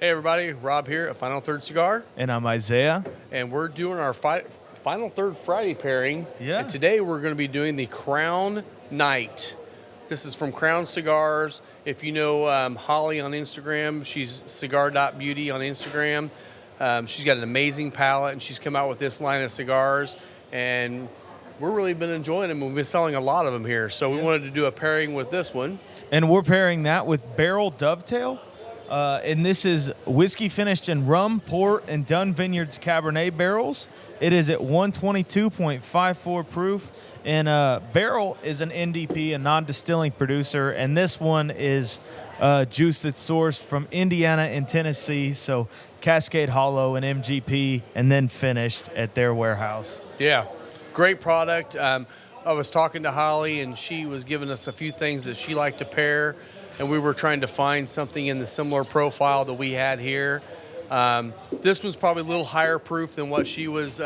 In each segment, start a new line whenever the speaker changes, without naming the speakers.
Hey everybody, Rob here at Final Third Cigar,
And I'm Isaiah.
and we're doing our Final Third Friday pairing.
Yeah.
And today we're going to be doing the Crown Night. This is from Crown Cigars. If you know Holly on Instagram, she's cigar.beauty on Instagram. She's got an amazing palette, and she's come out with this line of cigars, and we've really been enjoying them. We've been selling a lot of them here, so we wanted to do a pairing with this one.
And we're pairing that with Barrell Dovetail. And this is whiskey finished in rum, port, and Dunn Vineyards Cabernet barrels. It is at 122.54 proof. And Barrell is an NDP, a non-distilling producer. And this one is juice that's sourced from Indiana and Tennessee. So Cascade Hollow and MGP, and then finished at their warehouse.
Yeah, great product. I was talking to Holly, and she was giving us a few things that she liked to pair, and we were trying to find something in the similar profile that we had here. This was probably a little higher proof than what she was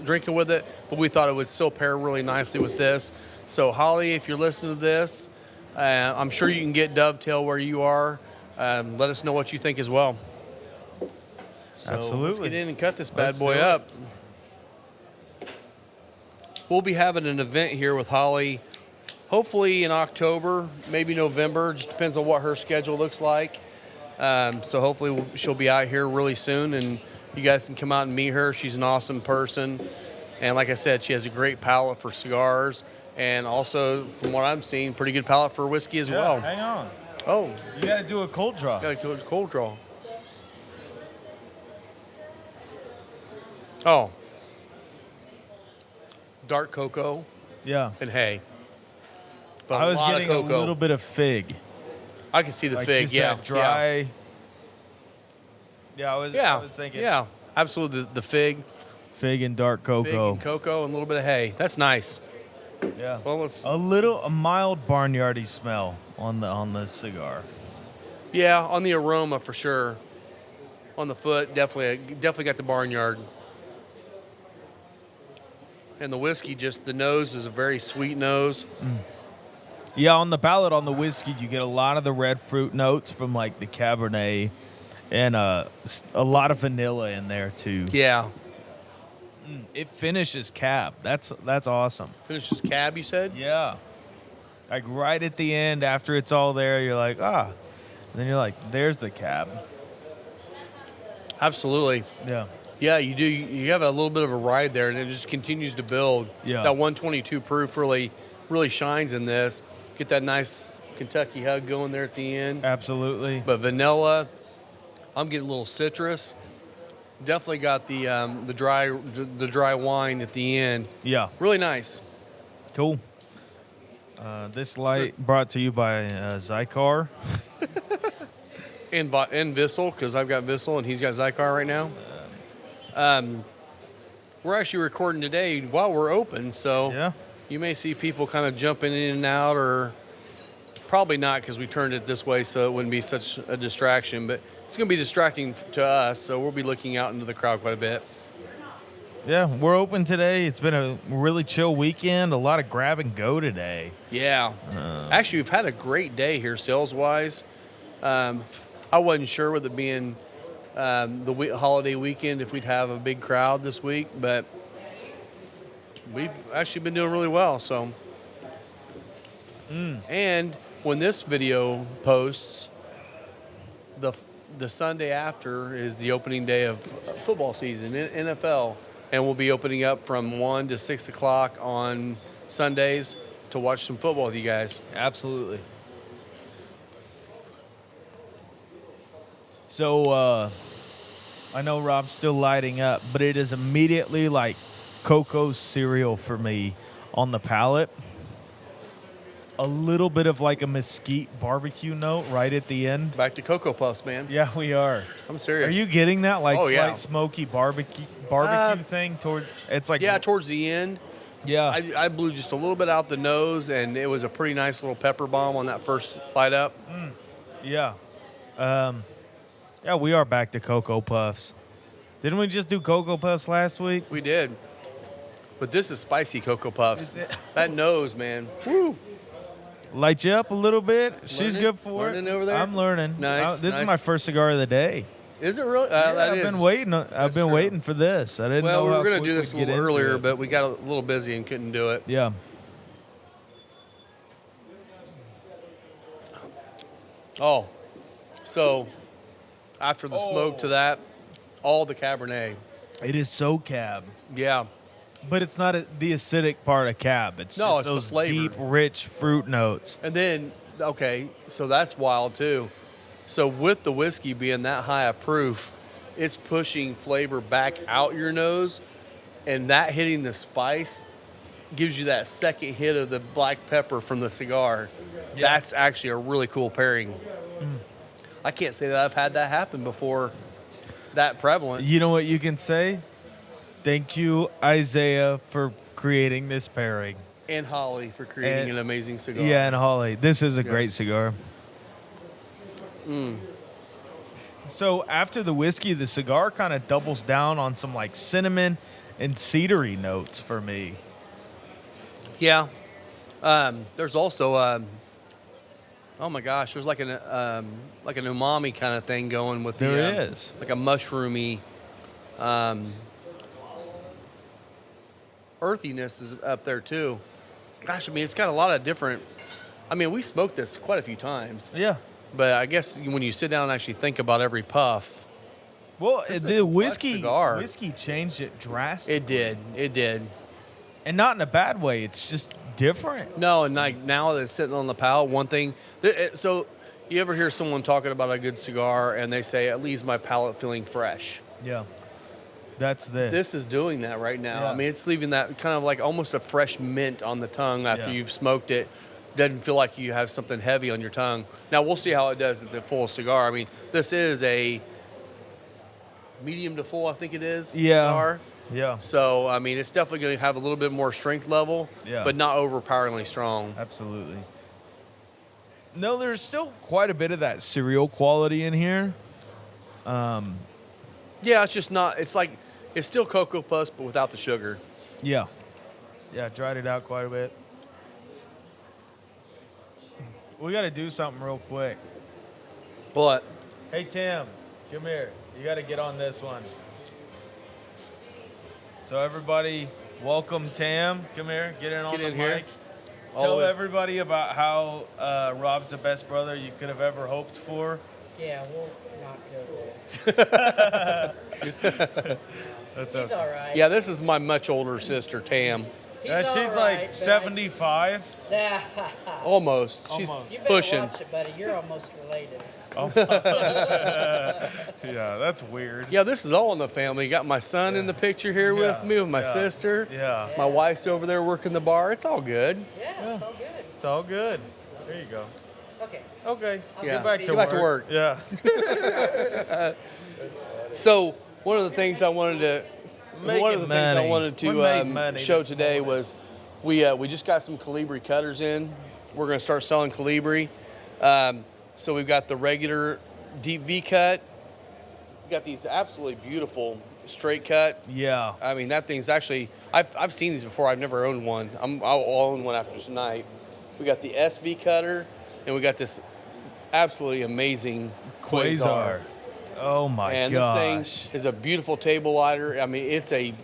drinking with it, but we thought it would still pair really nicely with this. So Holly, if you're listening to this, I'm sure you can get Dovetail where you are. Let us know what you think as well. So
Absolutely.
Let's get in and cut this bad
Let's
boy
do it.
up. We'll be having an event here with Holly, hopefully in October, maybe November. Just depends on what her schedule looks like. So hopefully she'll be out here really soon, and you guys can come out and meet her. She's an awesome person. And like I said, she has a great palate for cigars, and also, from what I'm seeing, pretty good palate for whiskey as well.
Hang on.
Oh,
You got to do a cold draw.
got a cold draw. Oh. Dark cocoa
Yeah.
and hay. But
I was
lot of
getting a
cocoa.
little bit of fig.
I can see the
Like
fig,
just
yeah.
that dry. Yeah, I was thinking
Yeah, absolutely. The fig,
fig and dark
fig
cocoa.
and cocoa, and a little bit of hay. That's nice.
Yeah.
Well, let's.
A mild barnyardy smell on the cigar.
Yeah, on the aroma for sure. On the foot, definitely got the barnyard. And the whiskey, just the nose is a very sweet nose.
Yeah, on the palate on the whiskey, you get a lot of the red fruit notes from like the Cabernet, and a lot of vanilla in there too.
Yeah.
It finishes cab. That's awesome.
Finishes cab, you said?
Yeah. Like right at the end, after it's all there, you're like, and then you're like, there's the cab.
Absolutely.
Yeah.
Yeah, you do. You have a little bit of a ride there, and it just continues to build.
Yeah.
That 122 proof really shines in this. Get that nice Kentucky hug going there at the end.
Absolutely.
But vanilla, I'm getting a little citrus. Definitely got the dry wine at the end.
Yeah.
Really nice.
Cool. This light brought to you by Zycar.
And Vissel, because I've got Vissel and he's got Zycar right now. We're actually recording today while we're open, so
Yeah.
you may see people kind of jumping in and out, or probably not because we turned it this way so it wouldn't be such a distraction, but it's going to be distracting to us, so we'll be looking out into the crowd quite a bit.
Yeah, we're open today. It's been a really chill weekend. A lot of grab and go today.
Yeah. Actually, we've had a great day here sales-wise. I wasn't sure with it being the holiday weekend if we'd have a big crowd this week, but we've actually been doing really well. So, and when this video posts, the Sunday after is the opening day of football season in NFL, and we'll be opening up from 1 to 6 o'clock on Sundays to watch some football with you guys.
Absolutely. So, I know Rob's still lighting up, but it is immediately like cocoa cereal for me on the palate. A little bit of like a mesquite barbecue note right at the end.
Back to Cocoa Puffs, man.
Yeah, we are.
I'm serious.
Are you getting that like slight
yeah.
smoky barbecue thing toward? It's like
Yeah, towards the end.
yeah.
I blew just a little bit out the nose, and it was a pretty nice little pepper bomb on that first light up.
Yeah. Yeah, we are back to Cocoa Puffs. Didn't we just do Cocoa Puffs last week?
We did. But this is spicy Cocoa Puffs.
Is it?
That nose, man. Woo.
light you up a little bit. She's
Learning?
good for
Learning
it.
over there?
I'm learning.
Nice,
This is
nice.
my first cigar of the day.
Is it really?
Yeah,
That
I've
is.
been waiting. I've
That's
been
true.
waiting for this. I didn't
Well,
know
we
how
were going to
quick
do this a
we'd get
little
into
earlier,
it.
but we got a little busy and couldn't do it.
Yeah.
Oh, so after the smoke to that, all the Cabernet.
It is so cab,
Yeah.
but it's not the acidic part of cab. It's
No,
just
it's the
those
flavor.
deep, rich fruit notes.
And then, okay, so that's wild too. So with the whiskey being that high a proof, it's pushing flavor back out your nose, and that hitting the spice gives you that second hit of the black pepper from the cigar.
Yeah.
That's actually a really cool pairing. I can't say that I've had that happen before, that prevalent.
You know what you can say? Thank you, Isaiah, for creating this pairing.
And Holly for creating
And-
an amazing cigar.
Yeah, and Holly, this is a great
Yes.
cigar. So after the whiskey, the cigar kind of doubles down on some like cinnamon and cedary notes for me.
Yeah. There's also, oh my gosh, there's like an umami kind of thing going with
There
the,
is.
like a mushroomy, earthiness is up there too. Gosh, I mean, it's got a lot of different. I mean, we smoked this quite a few times,
Yeah.
but I guess when you sit down and actually think about every puff,
Well,
This is a
the
complex
whiskey
cigar.
changed it drastically.
it did. It did.
And not in a bad way. It's just different.
No, and like now that it's sitting on the palate, one thing. So, you ever hear someone talking about a good cigar and they say, "It leaves my palate feeling fresh."
Yeah. That's this.
This is doing that right now.
Yeah.
I mean, it's leaving that kind of like almost a fresh mint on the tongue after
Yeah.
you've smoked it. Doesn't feel like you have something heavy on your tongue. Now we'll see how it does at the full cigar. I mean, this is a medium to full, I think it is.
Yeah.
Cigar.
Yeah.
So I mean, it's definitely going to have a little bit more strength level,
Yeah.
but not overpoweringly strong.
Absolutely. No, there's still quite a bit of that cereal quality in here.
Yeah, it's just not. It's like it's still Cocoa Puffs, but without the sugar.
Yeah. Yeah, dried it out quite a bit. We got to do something real quick.
But
Hey, Tim, come here. You got to get on this one. So, everybody, welcome Tam. Come here. Get in on
Get
the
in here.
mic.
All
Tell
the way-
everybody about how Rob's the best brother you could have ever hoped for.
Yeah, we'll not go there.
That's
He's all right.
yeah, this is my much older sister Tam.
He's
Yeah,
all
she's
right,
like
but
75.
Nah,
Almost. She's
Almost.
you better
pushing.
watch it, buddy. You're almost related.
Yeah, that's weird.
Yeah, this is all in the family. You got my son in the picture here with
Yeah,
me, with my
yeah,
sister.
Yeah,
My wife's over there working the bar. It's all good.
Yeah, it's all good.
it's all good. There you go.
Okay.
Okay,
Yeah,
get back to
get
work.
back to work.
Yeah.
So one of the things I wanted to
Making money. We made money
show
this
today
morning.
was we just got some Calibri cutters in. We're going to start selling Calibri. So we've got the regular deep V cut. We got these absolutely beautiful straight cut.
Yeah.
I mean, that thing's actually, I've seen these before. I've never owned one. I'll own one after tonight. We got the SV cutter, and we got this absolutely amazing Quasar.
Oh my
And
gosh.
this thing is a beautiful table lighter. I mean, it's a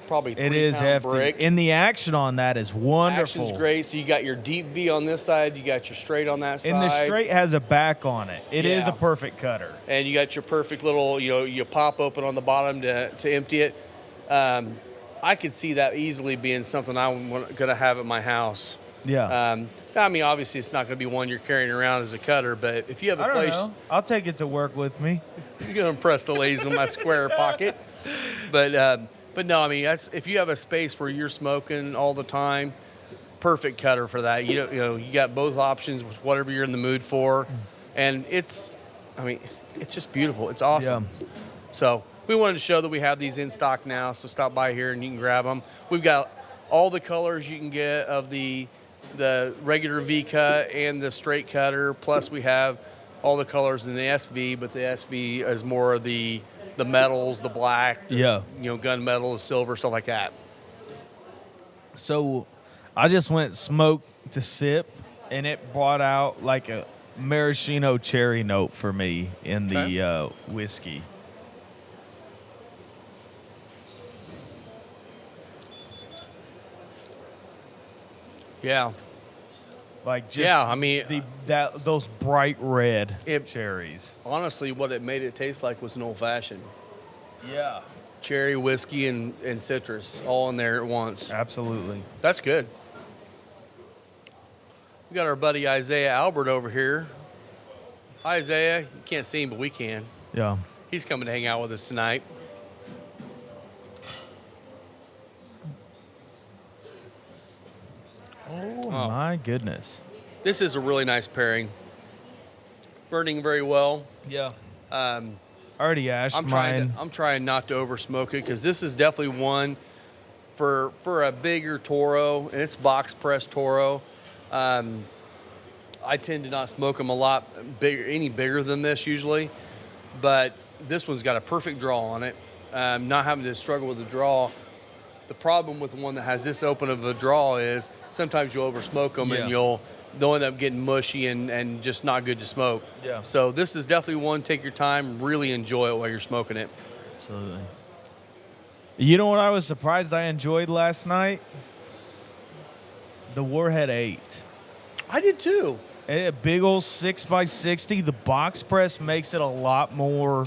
probably 3
It is
pound
hefty.
brick.
And the action on that is wonderful.
Action's great. So you got your deep V on this side, you got your straight on that side.
And the straight has a back on it. It is
Yeah.
a perfect cutter.
And you got your perfect little, you pop open on the bottom to empty it. I could see that easily being something I'm going to have at my house.
Yeah.
I mean, obviously, it's not going to be one you're carrying around as a cutter, but if you have a
I don't
place,
know. I'll take it to work with me.
you're going to impress the ladies with my square pocket. But no, I mean, if you have a space where you're smoking all the time, perfect cutter for that. You got both options with whatever you're in the mood for, and it's just beautiful. It's awesome.
Yeah.
So we wanted to show that we have these in stock now. So stop by here and you can grab them. We've got all the colors you can get of the regular V cut and the straight cutter. Plus we have all the colors in the SV, but the SV is more of the metals, the black,
Yeah.
gunmetal, the silver, stuff like that.
So I just went smoke to sip. and it brought out like a maraschino cherry note for me in the whiskey.
Yeah.
Like just
Yeah, I mean,
those bright red
It-
cherries.
honestly, what it made it taste like was an old fashioned.
Yeah,
Cherry, whiskey, and citrus all in there at once.
absolutely.
That's good. We got our buddy Isaiah Albert over here. Hi, Isaiah. You can't see him, but we can.
Yeah.
He's coming to hang out with us tonight.
Oh my goodness.
This is a really nice pairing. Burning very well.
Yeah.
Um,
Already ashed mine.
I'm trying not to over smoke it because this is definitely one for a bigger Toro, and it's box press Toro. I tend to not smoke them a lot any bigger than this usually, but this one's got a perfect draw on it. Not having to struggle with the draw. The problem with the one that has this open of a draw is sometimes you'll over smoke them and they'll end up getting mushy and just not good to smoke.
Yeah.
So this is definitely one, take your time, really enjoy it while you're smoking it.
Absolutely. You know what I was surprised I enjoyed last night? The Warhead 8.
I did too.
A big old 6x60. The box press makes it a lot more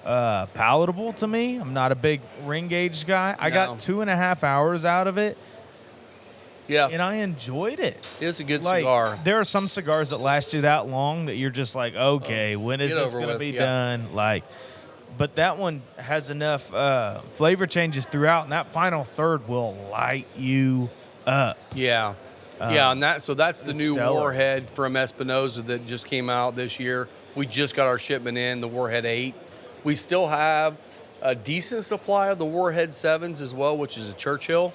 palatable to me. I'm not a big ring gauge guy. I got 2.5 hours out of it,
Yeah.
and I enjoyed it.
It's a good
Like,
cigar.
there are some cigars that last you that long that you're just like, okay, when is
Get
this
over
going to
with,
be
yeah.
done? Like, but that one has enough flavor changes throughout, and that final third will light you up.
Yeah. Yeah, and that's the
it's
new
stellar.
Warhead from Espinosa that just came out this year. We just got our shipment in, the Warhead 8. We still have a decent supply of the Warhead 7s as well, which is a Churchill.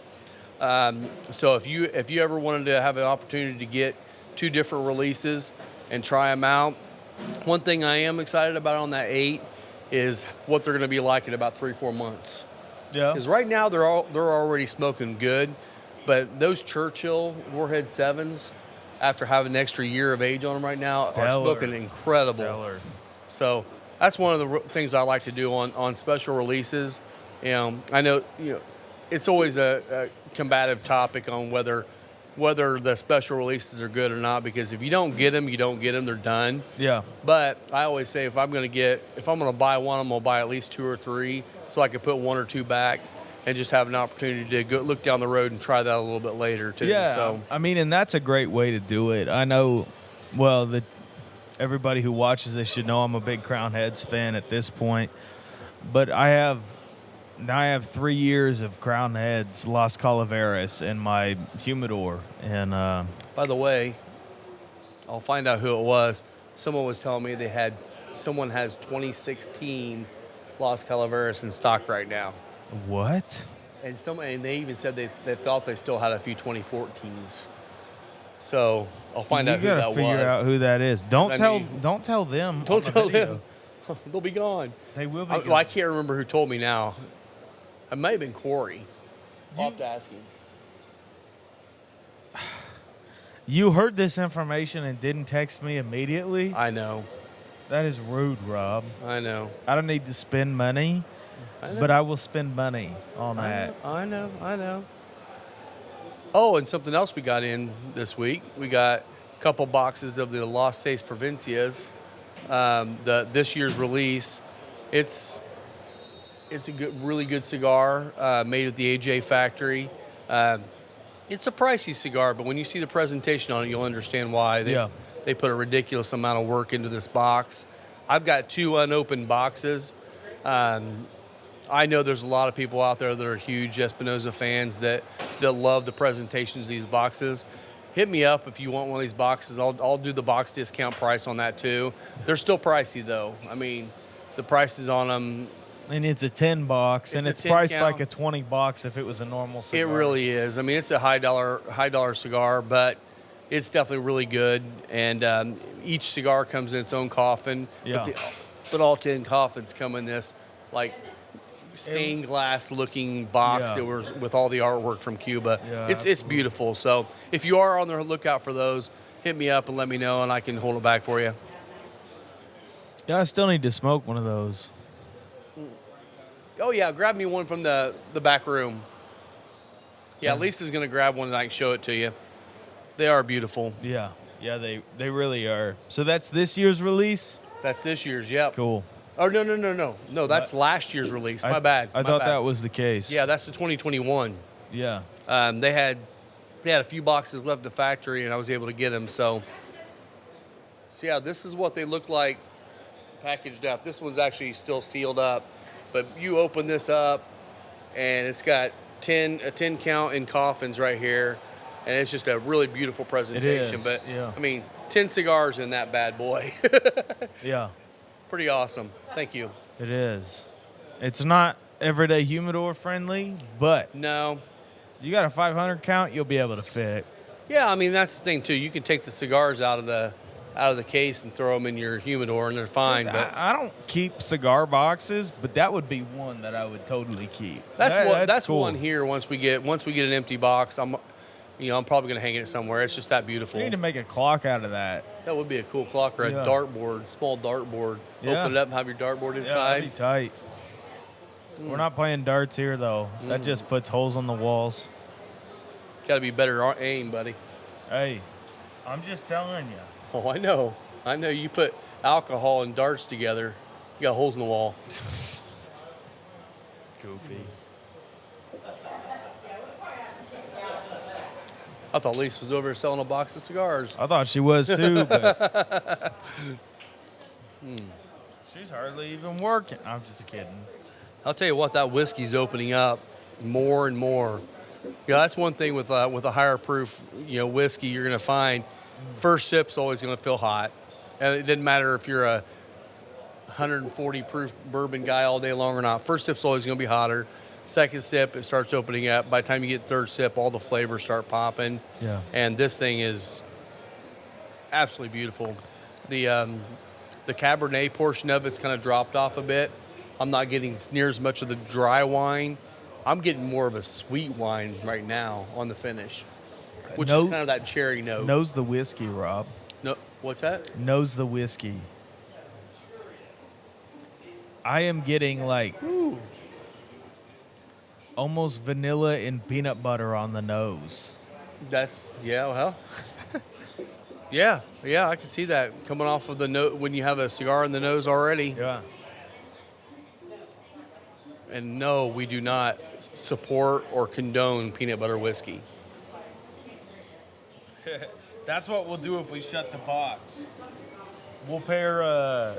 So if you ever wanted to have an opportunity to get 2 different releases and try them out, one thing I am excited about on that 8 is what they're going to be like in about 3-4 months.
Yeah.
Because right now they're already smoking good, but those Churchill Warhead 7s, after having an extra year of age on them right now, are
Stellar.
smoking incredible.
Stellar.
So that's one of the things I like to do on special releases. I know it's always a combative topic on whether the special releases are good or not, because if you don't get them, they're done.
Yeah.
But I always say if I'm going to buy one, I'm going to buy at least 2 or 3 so I can put 1 or 2 back and just have an opportunity to go look down the road and try that a little bit later too.
Yeah.
So
I mean, and that's a great way to do it. I know, everybody who watches this should know I'm a big Crown Heads fan at this point. But I have 3 years of Crown Heads Las Calaveras in my humidor. And
by the way, I'll find out who it was. Someone was telling me someone has 2016 Las Calaveras in stock right now.
what?
And they even said they thought they still had a few 2014s. So I'll find out who
You
that
gotta figure
was.
out who that is. Don't
I
tell
mean-
them.
Don't
on the
tell
video.
them. They'll be gone.
They will be.
I can't remember who told me now. It might have been Corey. I'll have to ask him.
You heard this information and didn't text me immediately?
I know.
That is rude, Rob.
I know.
I don't need to spend money, but I will spend money on that.
I know. Oh, and something else we got in this week. We got a couple boxes of the Las Seis Provincias, this year's release. It's a really good cigar made at the AJ factory. It's a pricey cigar, but when you see the presentation on it, you'll understand why. They put a ridiculous amount of work into this box. I've got 2 unopened boxes. I know there's a lot of people out there that are huge Espinosa fans that love the presentations of these boxes. Hit me up if you want one of these boxes. I'll do the box discount price on that too. They're still pricey though. I mean, the prices on them.
And it's a 10 box, and
It's
it's
a 10
priced
count.
like a 20 box if it was a normal cigar.
It really is. I mean, it's a high dollar cigar, but it's definitely really good. And each cigar comes in its own coffin.
Yeah.
But all 10 coffins come in this like stained glass looking box
Yeah.
that was with all the artwork from Cuba.
Yeah,
It's beautiful. So if you are on the lookout for those, hit me up and let me know, and I can hold it back for you.
Yeah, I still need to smoke one of those.
Oh, yeah, grab me one from the back room. Yeah, Lisa's going to grab one and I can show it to you. They are beautiful.
Yeah. Yeah, they really are. So that's this year's release?
That's this year's, yep.
Cool.
Oh, no. No, that's last year's release. My bad.
I thought that was the case.
Yeah, that's the 2021.
Yeah.
They had a few boxes left at the factory, and I was able to get them. So yeah, this is what they look like packaged up. This one's actually still sealed up, but you open this up, and it's got a 10 count in coffins right here, and it's just a really beautiful presentation.
It is,
But
yeah.
I mean, 10 cigars in that bad boy.
Yeah.
Pretty awesome. Thank you.
It is. It's not everyday humidor friendly, but
No.
you got a 500 count, you'll be able to fit.
Yeah, I mean that's the thing too. You can take the cigars out of the case and throw them in your humidor, and they're fine. But
I don't keep cigar boxes, but that would be one that I would totally keep.
that's
cool.
one here. Once we get an empty box, I'm probably gonna hang it somewhere. It's just that beautiful.
We need to make a clock out of that.
That would be a cool clock or a
Yeah.
dartboard, small dartboard.
Yeah.
Open it up and have your dartboard
Yeah,
inside.
that'd be tight. We're not playing darts here though. That just puts holes on the walls.
Got to be better aim, buddy.
Hey, I'm just telling you.
Oh, I know. You put alcohol and darts together, you got holes in the wall.
Goofy.
I thought Lisa was over there selling a box of cigars.
I thought she was too, but she's hardly even working. I'm just kidding.
I'll tell you what, that whiskey's opening up more and more. Yeah, that's one thing with a higher proof, whiskey. You're going to find first sip's always going to feel hot, and it doesn't matter if you're a 140 proof bourbon guy all day long or not. First sip's always going to be hotter. Second sip, it starts opening up. By the time you get third sip, all the flavors start popping.
Yeah.
And this thing is absolutely beautiful. The Cabernet portion of it's kind of dropped off a bit. I'm not getting near as much of the dry wine. I'm getting more of a sweet wine right now on the finish, which is kind of that cherry note.
Knows the whiskey, Rob.
No, what's that?
Knows the whiskey. I am getting like almost vanilla and peanut butter on the nose.
That's, well, yeah, I can see that coming off of the note when you have a cigar in the nose already.
Yeah.
And no, we do not support or condone peanut butter whiskey.
That's what we'll do if we shut the box. We'll pair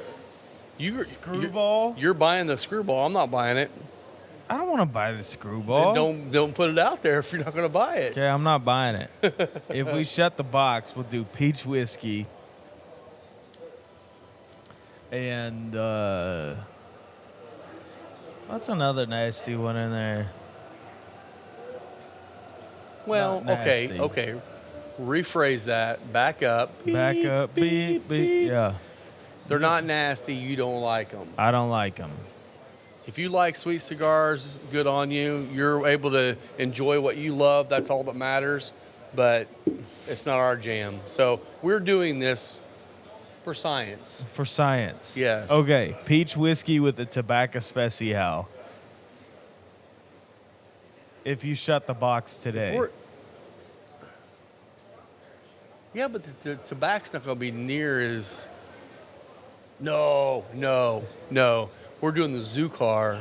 Screwball.
You're buying the Screwball. I'm not buying it.
I don't want to buy the Screwball.
Then don't put it out there if you're not going to buy it.
Okay, I'm not buying it. If we shut the box, we'll do peach whiskey. And what's another nasty one in there?
Well,
Not nasty.
okay. Rephrase that. Back up.
Back up. Beep, beep. Yeah.
They're not nasty. You don't like them.
I don't like them.
If you like sweet cigars, good on you. You're able to enjoy what you love. That's all that matters. But it's not our jam. So we're doing this for science.
For science.
Yes.
Okay. Peach whiskey with the tobacco special. If you shut the box today.
Yeah, but the tobacco's not going to be near as... No. We're doing the Zukar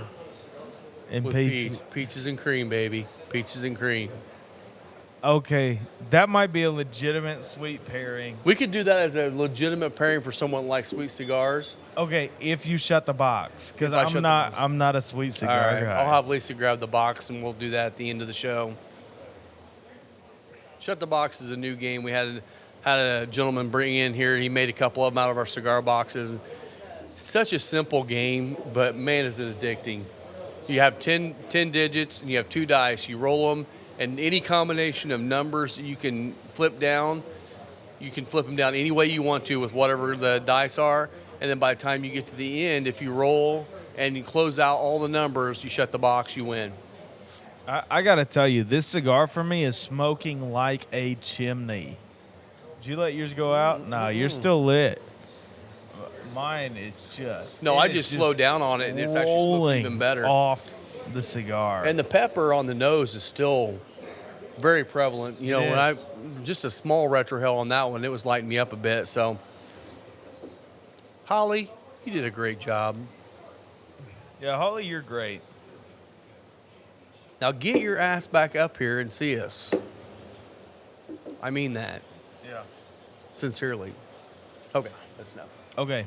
And
with peach. Peaches and cream, baby. Peaches and cream.
Okay. That might be a legitimate sweet pairing.
We could do that as a legitimate pairing for someone like sweet cigars.
Okay, if you shut the box, because
If I shut the box.
I'm not a sweet cigar
All right.
guy.
I'll have Lisa grab the box, and we'll do that at the end of the show. Shut the box is a new game. We had a gentleman bring in here. He made a couple of them out of our cigar boxes. Such a simple game, but man, is it addicting. You have 10 digits, and you have 2 dice. You roll them, and any combination of numbers you can flip down, you can flip them down any way you want to with whatever the dice are. And then by the time you get to the end, if you roll and you close out all the numbers, you shut the box, you win.
I got to tell you, this cigar for me is smoking like a chimney. Did you let yours go out? No, you're still lit. Mine is just.
No,
it
I
is
just slowed down on it, and it's actually smoked
rolling
even better.
off the cigar.
And the pepper on the nose is still very prevalent. You know,
It
when I
is.
just a small retrohale on that one, it was lighting me up a bit. So, Holly, you did a great job.
Yeah, Holly, you're great.
Now get your ass back up here and see us. I mean that
Yeah.
sincerely. Okay, that's enough.
Okay.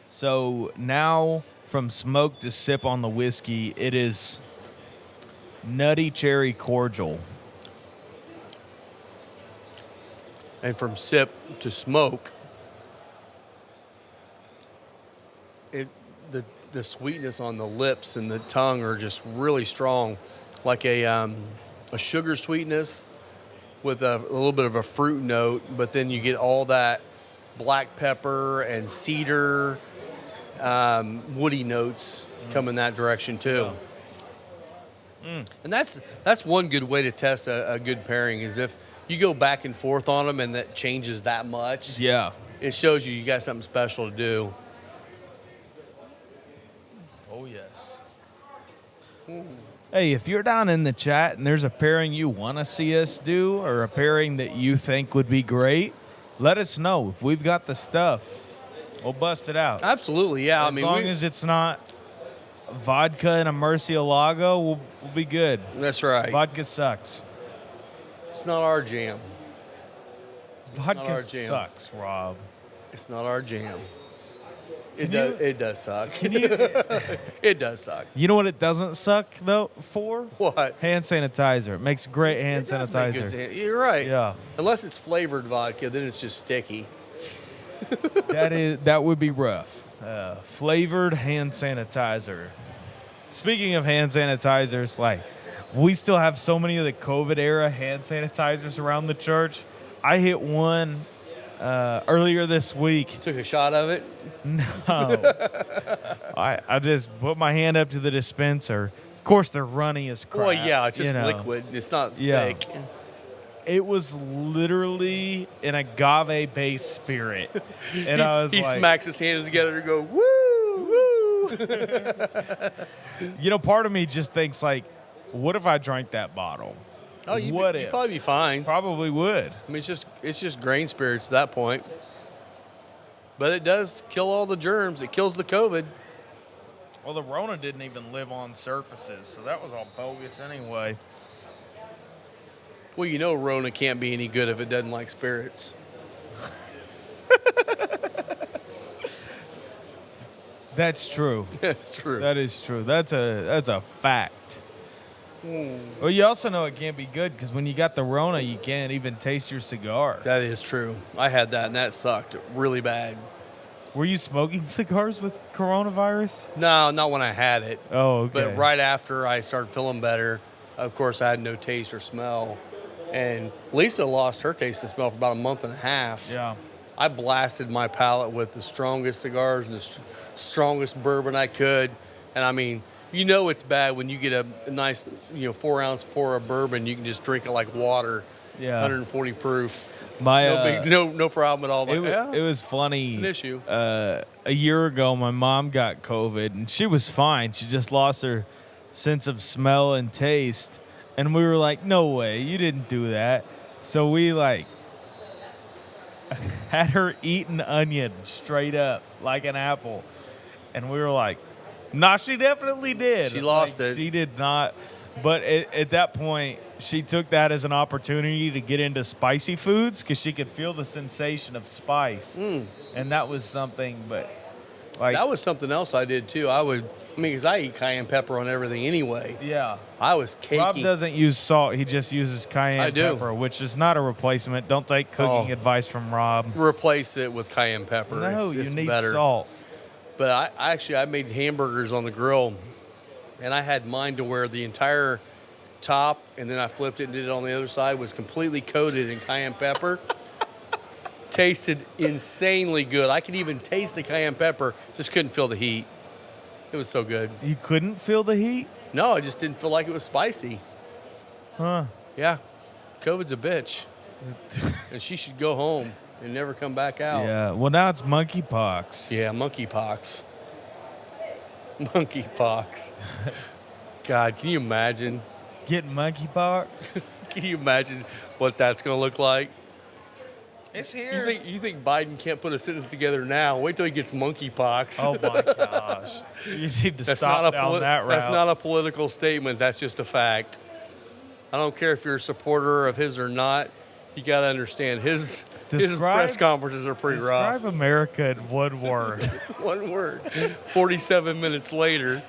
So now from smoke to sip on the whiskey, it is nutty cherry cordial.
And from sip to smoke, the sweetness on the lips and the tongue are just really strong, like a sugar sweetness with a little bit of a fruit note, but then you get all that black pepper and cedar, woody notes come in that direction too. And that's one good way to test a good pairing is if you go back and forth on them and that changes that much.
Yeah.
It shows you got something special to do.
Oh, yes. Hey, if you're down in the chat and there's a pairing you want to see us do or a pairing that you think would be great, let us know. If we've got the stuff, we'll bust it out.
Absolutely, yeah.
As long as it's not vodka and a Murcielago, we'll be good.
that's right.
Vodka sucks.
It's not our jam.
Vodka
our jam.
sucks, Rob.
It's not our jam.
Can
It does suck. It does suck.
You know what it doesn't suck, though, for?
What?
Hand sanitizer. It makes great hand
It does make good
sanitizer.
You're right.
Yeah.
Unless it's flavored vodka, then it's just sticky.
That would be rough. Flavored hand sanitizer. Speaking of hand sanitizers, like we still have so many of the COVID era hand sanitizers around the church. I hit one earlier this week.
Took a shot of it.
No, I just put my hand up to the dispenser. Of course, they're runny as crap.
Well, yeah, it's just
you know.
liquid. It's not
Yeah.
thick.
It was literally an agave-based spirit, and I was
He
like,
smacks his hands together and go, woo, woo.
you know, part of me just thinks like, what if I drank that bottle?
Oh, you'd
if?
probably be fine.
Probably would.
I mean, it's just grain spirits at that point. But it does kill all the germs. It kills the COVID.
Well, the Rona didn't even live on surfaces, so that was all bogus anyway.
Well, you know Rona can't be any good if it doesn't like spirits.
That's true.
That's true.
That is true. That's a fact. Well, you also know it can't be good because when you got the Rona, you can't even taste your cigar.
That is true. I had that, and that sucked really bad.
Were you smoking cigars with coronavirus?
No, not when I had it.
Oh, okay.
But right after I started feeling better, of course, I had no taste or smell. And Lisa lost her taste and smell for about a month and a half.
Yeah.
I blasted my palate with the strongest cigars and the strongest bourbon I could. And I mean, you know it's bad when you get a nice, 4-ounce pour of bourbon. You can just drink it like water.
Yeah.
140 proof.
My
No problem at all.
it was funny.
It's an issue.
A year ago, my mom got COVID, and she was fine. She just lost her sense of smell and taste. And we were like, no way, you didn't do that. So we, had her eat an onion straight up like an apple. And we were like, nah, she definitely did.
She lost it.
She did not. But at that point, she took that as an opportunity to get into spicy foods because she could feel the sensation of spice. And that was something, but
that was something else I did too. Because I eat cayenne pepper on everything anyway.
Yeah.
I was cakey.
Rob doesn't use salt. He just uses cayenne
I do.
pepper, which is not a replacement. Don't take cooking advice from Rob.
Replace it with cayenne pepper.
No,
it's
you need
better.
salt.
But I made hamburgers on the grill, and I had mine to where the entire top, and then I flipped it and did it on the other side, was completely coated in cayenne pepper. Tasted insanely good. I could even taste the cayenne pepper, just couldn't feel the heat. It was so good.
You couldn't feel the heat?
No, I just didn't feel like it was spicy.
Huh.
Yeah. COVID's a bitch. and she should go home and never come back out.
Yeah. Well, now it's monkeypox.
Yeah, monkeypox. Monkeypox. God, can you imagine?
Getting monkeypox?
Can you imagine what that's going to look like?
It's here.
You think Biden can't put a sentence together now? Wait till he gets monkeypox.
Oh my gosh! You need to
That's
stop
not
down that route.
That's not a political statement. That's just a fact. I don't care if you're a supporter of his or not. You got to understand his press conferences are pretty rough.
Describe America in one word.
One word. 47 minutes later.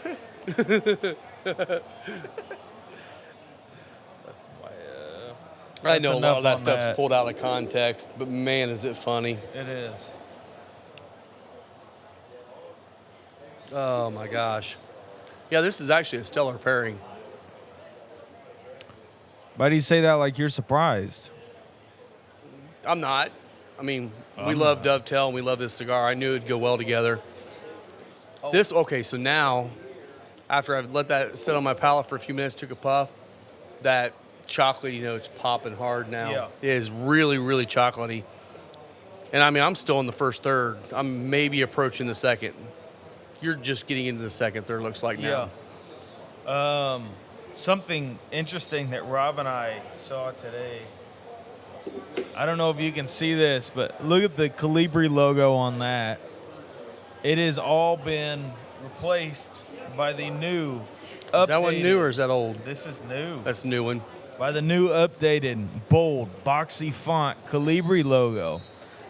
I know a lot of that stuff's pulled out of context, but man, is it funny.
It is.
Oh my gosh. Yeah, this is actually a stellar pairing.
Why do you say that like you're surprised?
I'm not. I mean, we love Dovetail and we love this cigar. I knew it'd go well together.
Oh.
So now, after I've let that sit on my palate for a few minutes, took a puff, that chocolatey note's popping hard now.
Yeah.
It is really, really chocolatey. And I mean, I'm still in the first third. I'm maybe approaching the second. You're just getting into the second third, looks like now.
Yeah. Something interesting that Rob and I saw today. I don't know if you can see this, but look at the Colibri logo on that. It has all been replaced by the new updated.
Is that one new or is that old?
This is new.
That's a new one.
By the new updated, bold, boxy font Colibri logo.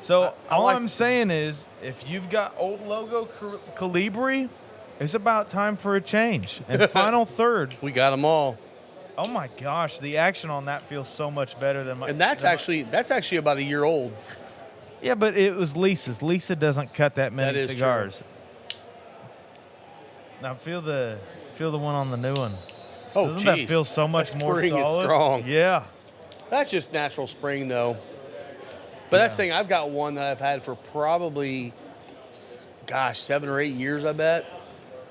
So all I'm saying is, if you've got old logo Colibri, it's about time for a change. And final third.
We got them all.
Oh my gosh, the action on that feels so much better than my.
And that's actually about a year old.
Yeah, but it was Lisa's. Lisa doesn't cut that many
That is
cigars. Now feel the one on the new one.
Oh,
Doesn't that feel so much
that
more
spring
solid?
is strong.
Yeah.
That's just natural spring, though. But that's saying I've got one that I've had for probably, 7 or 8 years, I bet.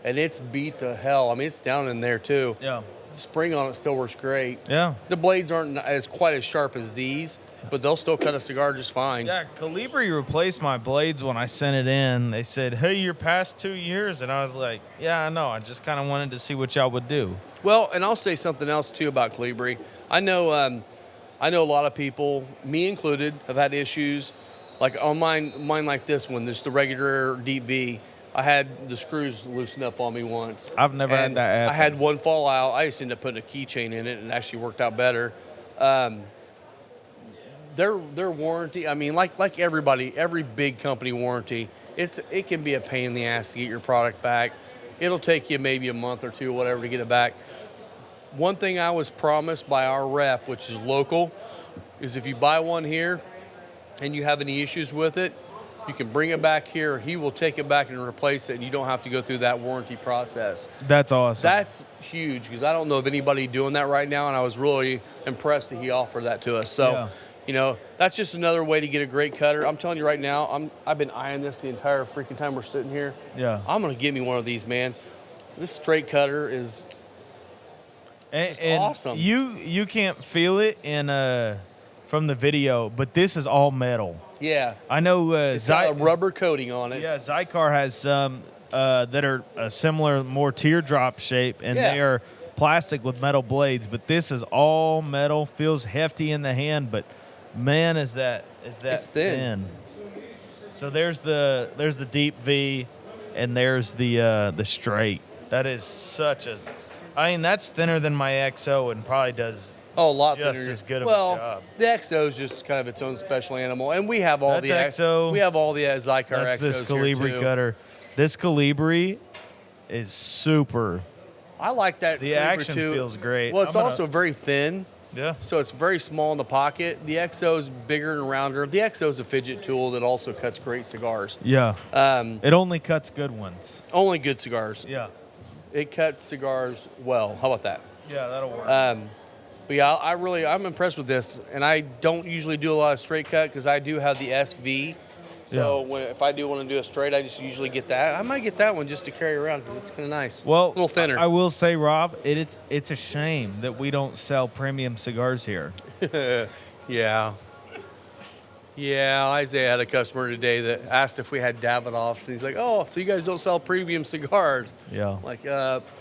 And it's beat to hell. I mean, it's down in there, too.
Yeah.
The spring on it still works great.
Yeah.
The blades aren't quite as sharp as these, but they'll still cut a cigar just fine.
Yeah, Colibri replaced my blades when I sent it in. They said, hey, you're past 2 years. And I was like, yeah, I know. I just kind of wanted to see what y'all would do.
Well, and I'll say something else, too, about Colibri. I know a lot of people, me included, have had issues. Like on mine like this one, just the regular deep V. I had the screws loosened up on me once.
I've never had that happen.
I had one fall out. I just ended up putting a keychain in it, and it actually worked out better. Their warranty, I mean, like everybody, every big company warranty, it can be a pain in the ass to get your product back. It'll take you maybe a month or two, whatever, to get it back. One thing I was promised by our rep, which is local, is if you buy one here and you have any issues with it, you can bring it back here. He will take it back and replace it, and you don't have to go through that warranty process.
That's awesome.
That's huge because I don't know of anybody doing that right now, and I was really impressed that he offered that to us. So, that's just another way to get a great cutter. I'm telling you right now, I've been eyeing this the entire freaking time we're sitting here.
Yeah.
I'm going to get me one of these, man. This straight cutter is just awesome.
You can't feel it from the video, but this is all metal.
Yeah.
I know
it's got a rubber coating on it.
Yeah, Zycar has some that are a similar, more teardrop shape, and they are plastic with metal blades. But this is all metal. Feels hefty in the hand, but man, is that
it's thin.
So there's the deep V, and there's the straight. That is such a. I mean, that's thinner than my XO, and probably does.
Oh, a lot
just
thinner.
as good of a job.
The XO is just kind of its own special animal, and we have all
That's XO.
We have all the Zycar
That's
XOs
this Colibri
here too.
cutter. This Colibri is super.
I like that.
The
Colibri
action
too.
feels great.
Well, it's also very thin.
Yeah.
So it's very small in the pocket. The XO is bigger and rounder. The XO is a fidget tool that also cuts great cigars.
Yeah. It only cuts good ones.
Only good cigars.
Yeah.
It cuts cigars well. How about that?
Yeah, that'll work.
But yeah, I'm impressed with this, and I don't usually do a lot of straight cut because I do have the SV. So if I do want to do a straight, I just usually get that. I might get that one just to carry around because it's kind of nice.
Well,
a little thinner.
I will say, Rob, it's a shame that we don't sell premium cigars here.
Yeah. Yeah, Isaiah had a customer today that asked if we had Davidoffs, and he's like, "Oh, so you guys don't sell premium cigars?"
Yeah.
Like,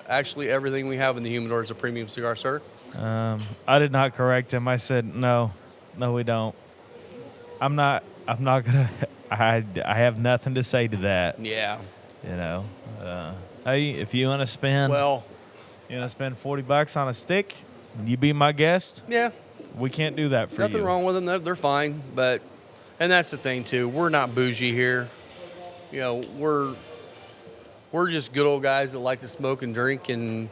actually, everything we have in the humidor is a premium cigar, sir.
I did not correct him. I said, no, we don't. I'm not gonna. I have nothing to say to that.
Yeah.
You know. Hey, if you want to spend,
Well,
$40 on a stick, you be my guest.
yeah,
We can't do that for you.
nothing wrong with them. They're fine, and that's the thing too. We're not bougie here. You know, we're just good old guys that like to smoke and drink and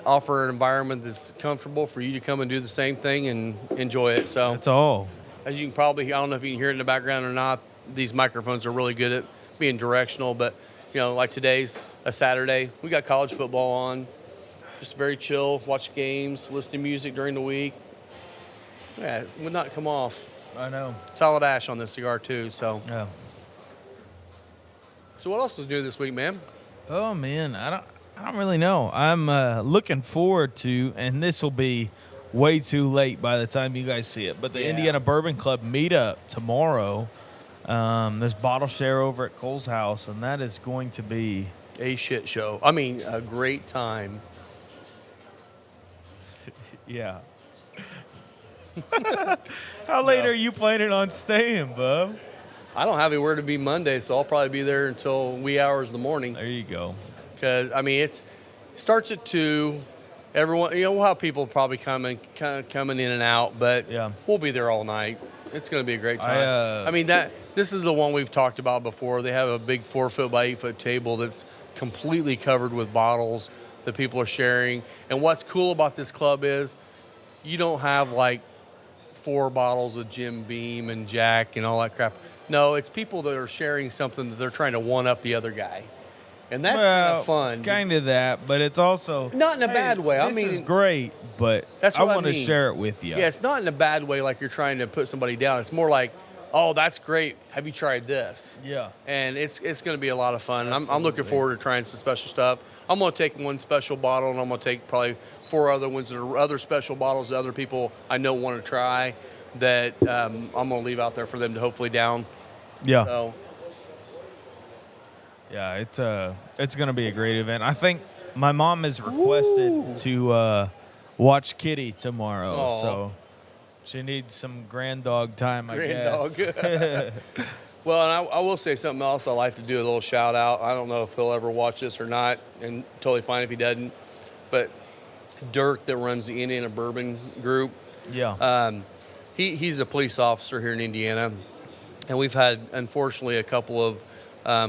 offer an environment that's comfortable for you to come and do the same thing and enjoy it. So
That's all.
as you can probably, I don't know if you can hear it in the background or not, these microphones are really good at being directional. But, you know, like today's a Saturday. We got college football on. Just very chill, watch games, listen to music during the week. Yeah, it would not come off.
I know.
Solid ash on this cigar, too. So
Yeah.
what else is new this week, man?
Oh man, I don't really know. I'm looking forward to, and this will be way too late by the time you guys see it, but the
Yeah.
Indiana Bourbon Club meetup tomorrow. There's bottle share over at Cole's house, and that is going to be
A shit show. I mean, a great time.
yeah. How late
No.
are you planning on staying, bub?
I don't have anywhere to be Monday, so I'll probably be there until wee hours of the morning.
There you go.
Because I mean, it starts at 2. Everyone, you know, we'll have people probably coming in and out, but
Yeah.
we'll be there all night. It's going to be a great time. I mean, this is the one we've talked about before. They have a big 4-foot by 8-foot table that's completely covered with bottles that people are sharing. And what's cool about this club is you don't have like 4 bottles of Jim Beam and Jack and all that crap. No, it's people that are sharing something that they're trying to one up the other guy. And that's kind of fun.
Kind of that, but it's also
Not in a bad way. I
This
mean,
is great, but
That's
I
what I
want to
mean.
share it with you.
yeah, it's not in a bad way like you're trying to put somebody down. It's more like, oh, that's great. Have you tried this?
Yeah.
And it's going to be a lot of fun. And I'm looking forward to trying some special stuff. I'm going to take one special bottle, and I'm going to take probably 4 other ones that are other special bottles that other people I know want to try that I'm going to leave out there for them to hopefully down.
Yeah.
So,
Yeah, it's going to be a great event. I think my mom has requested to watch Kitty tomorrow,
Aw.
so she needs some grand dog time, I
Grand
guess.
well, and I will say something else. I like to do a little shout out. I don't know if he'll ever watch this or not, and totally fine if he doesn't. But Dirk, that runs the Indiana Bourbon Group,
Yeah.
he's a police officer here in Indiana, and we've had, unfortunately, a couple of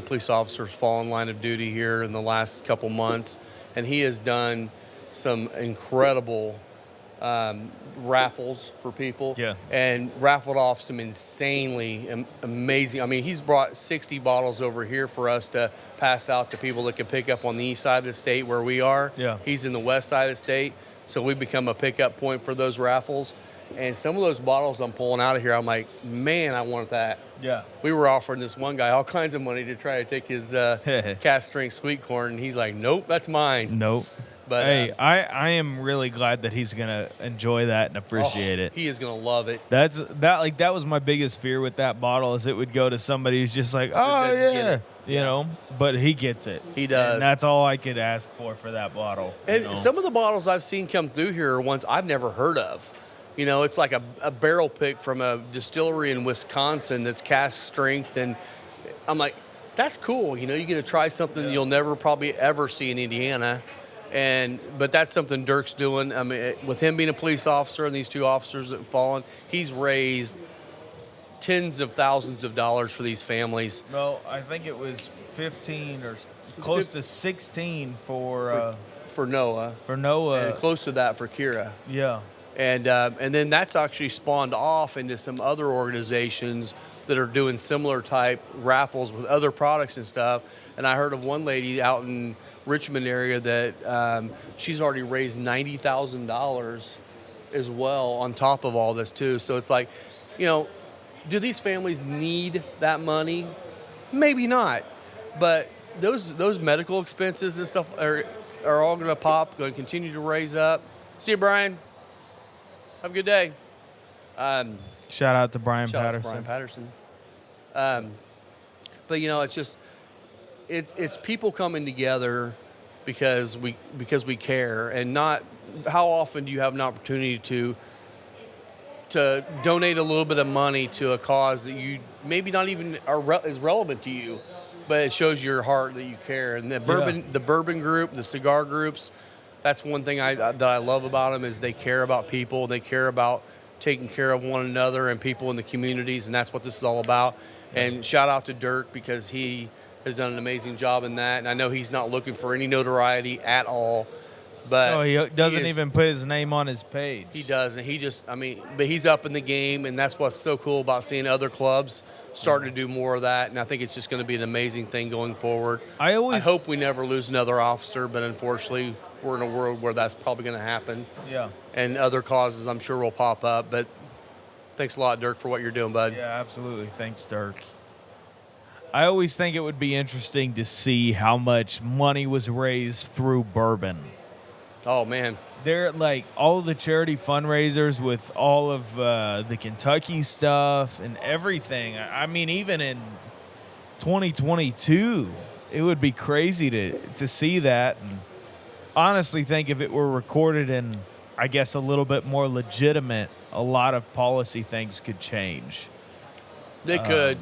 police officers fall in line of duty here in the last couple months, and he has done some incredible raffles for people.
Yeah.
And raffled off some insanely amazing. I mean, he's brought 60 bottles over here for us to pass out to people that can pick up on the east side of the state where we are.
Yeah.
He's in the west side of the state, so we become a pickup point for those raffles. And some of those bottles I'm pulling out of here, I'm like, man, I want that.
Yeah.
We were offering this one guy all kinds of money to try to take his cast strength sweet corn, and he's like, nope, that's mine.
Nope.
But
Hey, I am really glad that he's gonna enjoy that and appreciate it.
He is gonna love it.
That was my biggest fear with that bottle, is it would go to somebody who's just like, oh
doesn't get
yeah,
it.
you know. But he gets it.
He does.
And that's all I could ask for that bottle. you
And
know?
some of the bottles I've seen come through here are ones I've never heard of. You know, it's like a barrel pick from a distillery in Wisconsin that's cast strength, and I'm like, that's cool. You know, you get to try something you'll never probably ever see in Indiana. But that's something Dirk's doing. I mean, with him being a police officer and these 2 officers that have fallen, he's raised tens of thousands of dollars for these families.
No, I think it was 15 or close to 16 for
Noah,
Noah.
and close to that for Kira.
Yeah.
And then that's actually spawned off into some other organizations that are doing similar type raffles with other products and stuff. And I heard of one lady out in Richmond area that she's already raised $90,000 as well on top of all this too. So it's like, you know, do these families need that money? Maybe not. But those medical expenses and stuff are all going to pop, going to continue to raise up. See you, Brian. Have a good day.
Shout out to Brian
Shout out to
Patterson.
Brian Patterson. But it's just it's people coming together because we care, and not how often do you have an opportunity to donate a little bit of money to a cause that you maybe not even is relevant to you, but it shows your heart that you care. And the bourbon group, the cigar groups, that's one thing that I love about them is they care about people. They care about taking care of one another and people in the communities, and that's what this is all about. And shout out to Dirk because he has done an amazing job in that. And I know he's not looking for any notoriety at all. But
he doesn't even put his name on his page.
He doesn't. But he's up in the game, and that's what's so cool about seeing other clubs starting to do more of that. And I think it's just going to be an amazing thing going forward. I hope we never lose another officer, but unfortunately, we're in a world where that's probably going to happen.
Yeah.
And other causes, I'm sure, will pop up. But thanks a lot, Dirk, for what you're doing, bud.
Yeah, absolutely. Thanks, Dirk. I always think it would be interesting to see how much money was raised through bourbon.
Oh, man.
They're like all of the charity fundraisers with all of the Kentucky stuff and everything. I mean, even in 2022, it would be crazy to see that. And honestly think if it were recorded and I guess a little bit more legitimate, a lot of policy things could change.
They could.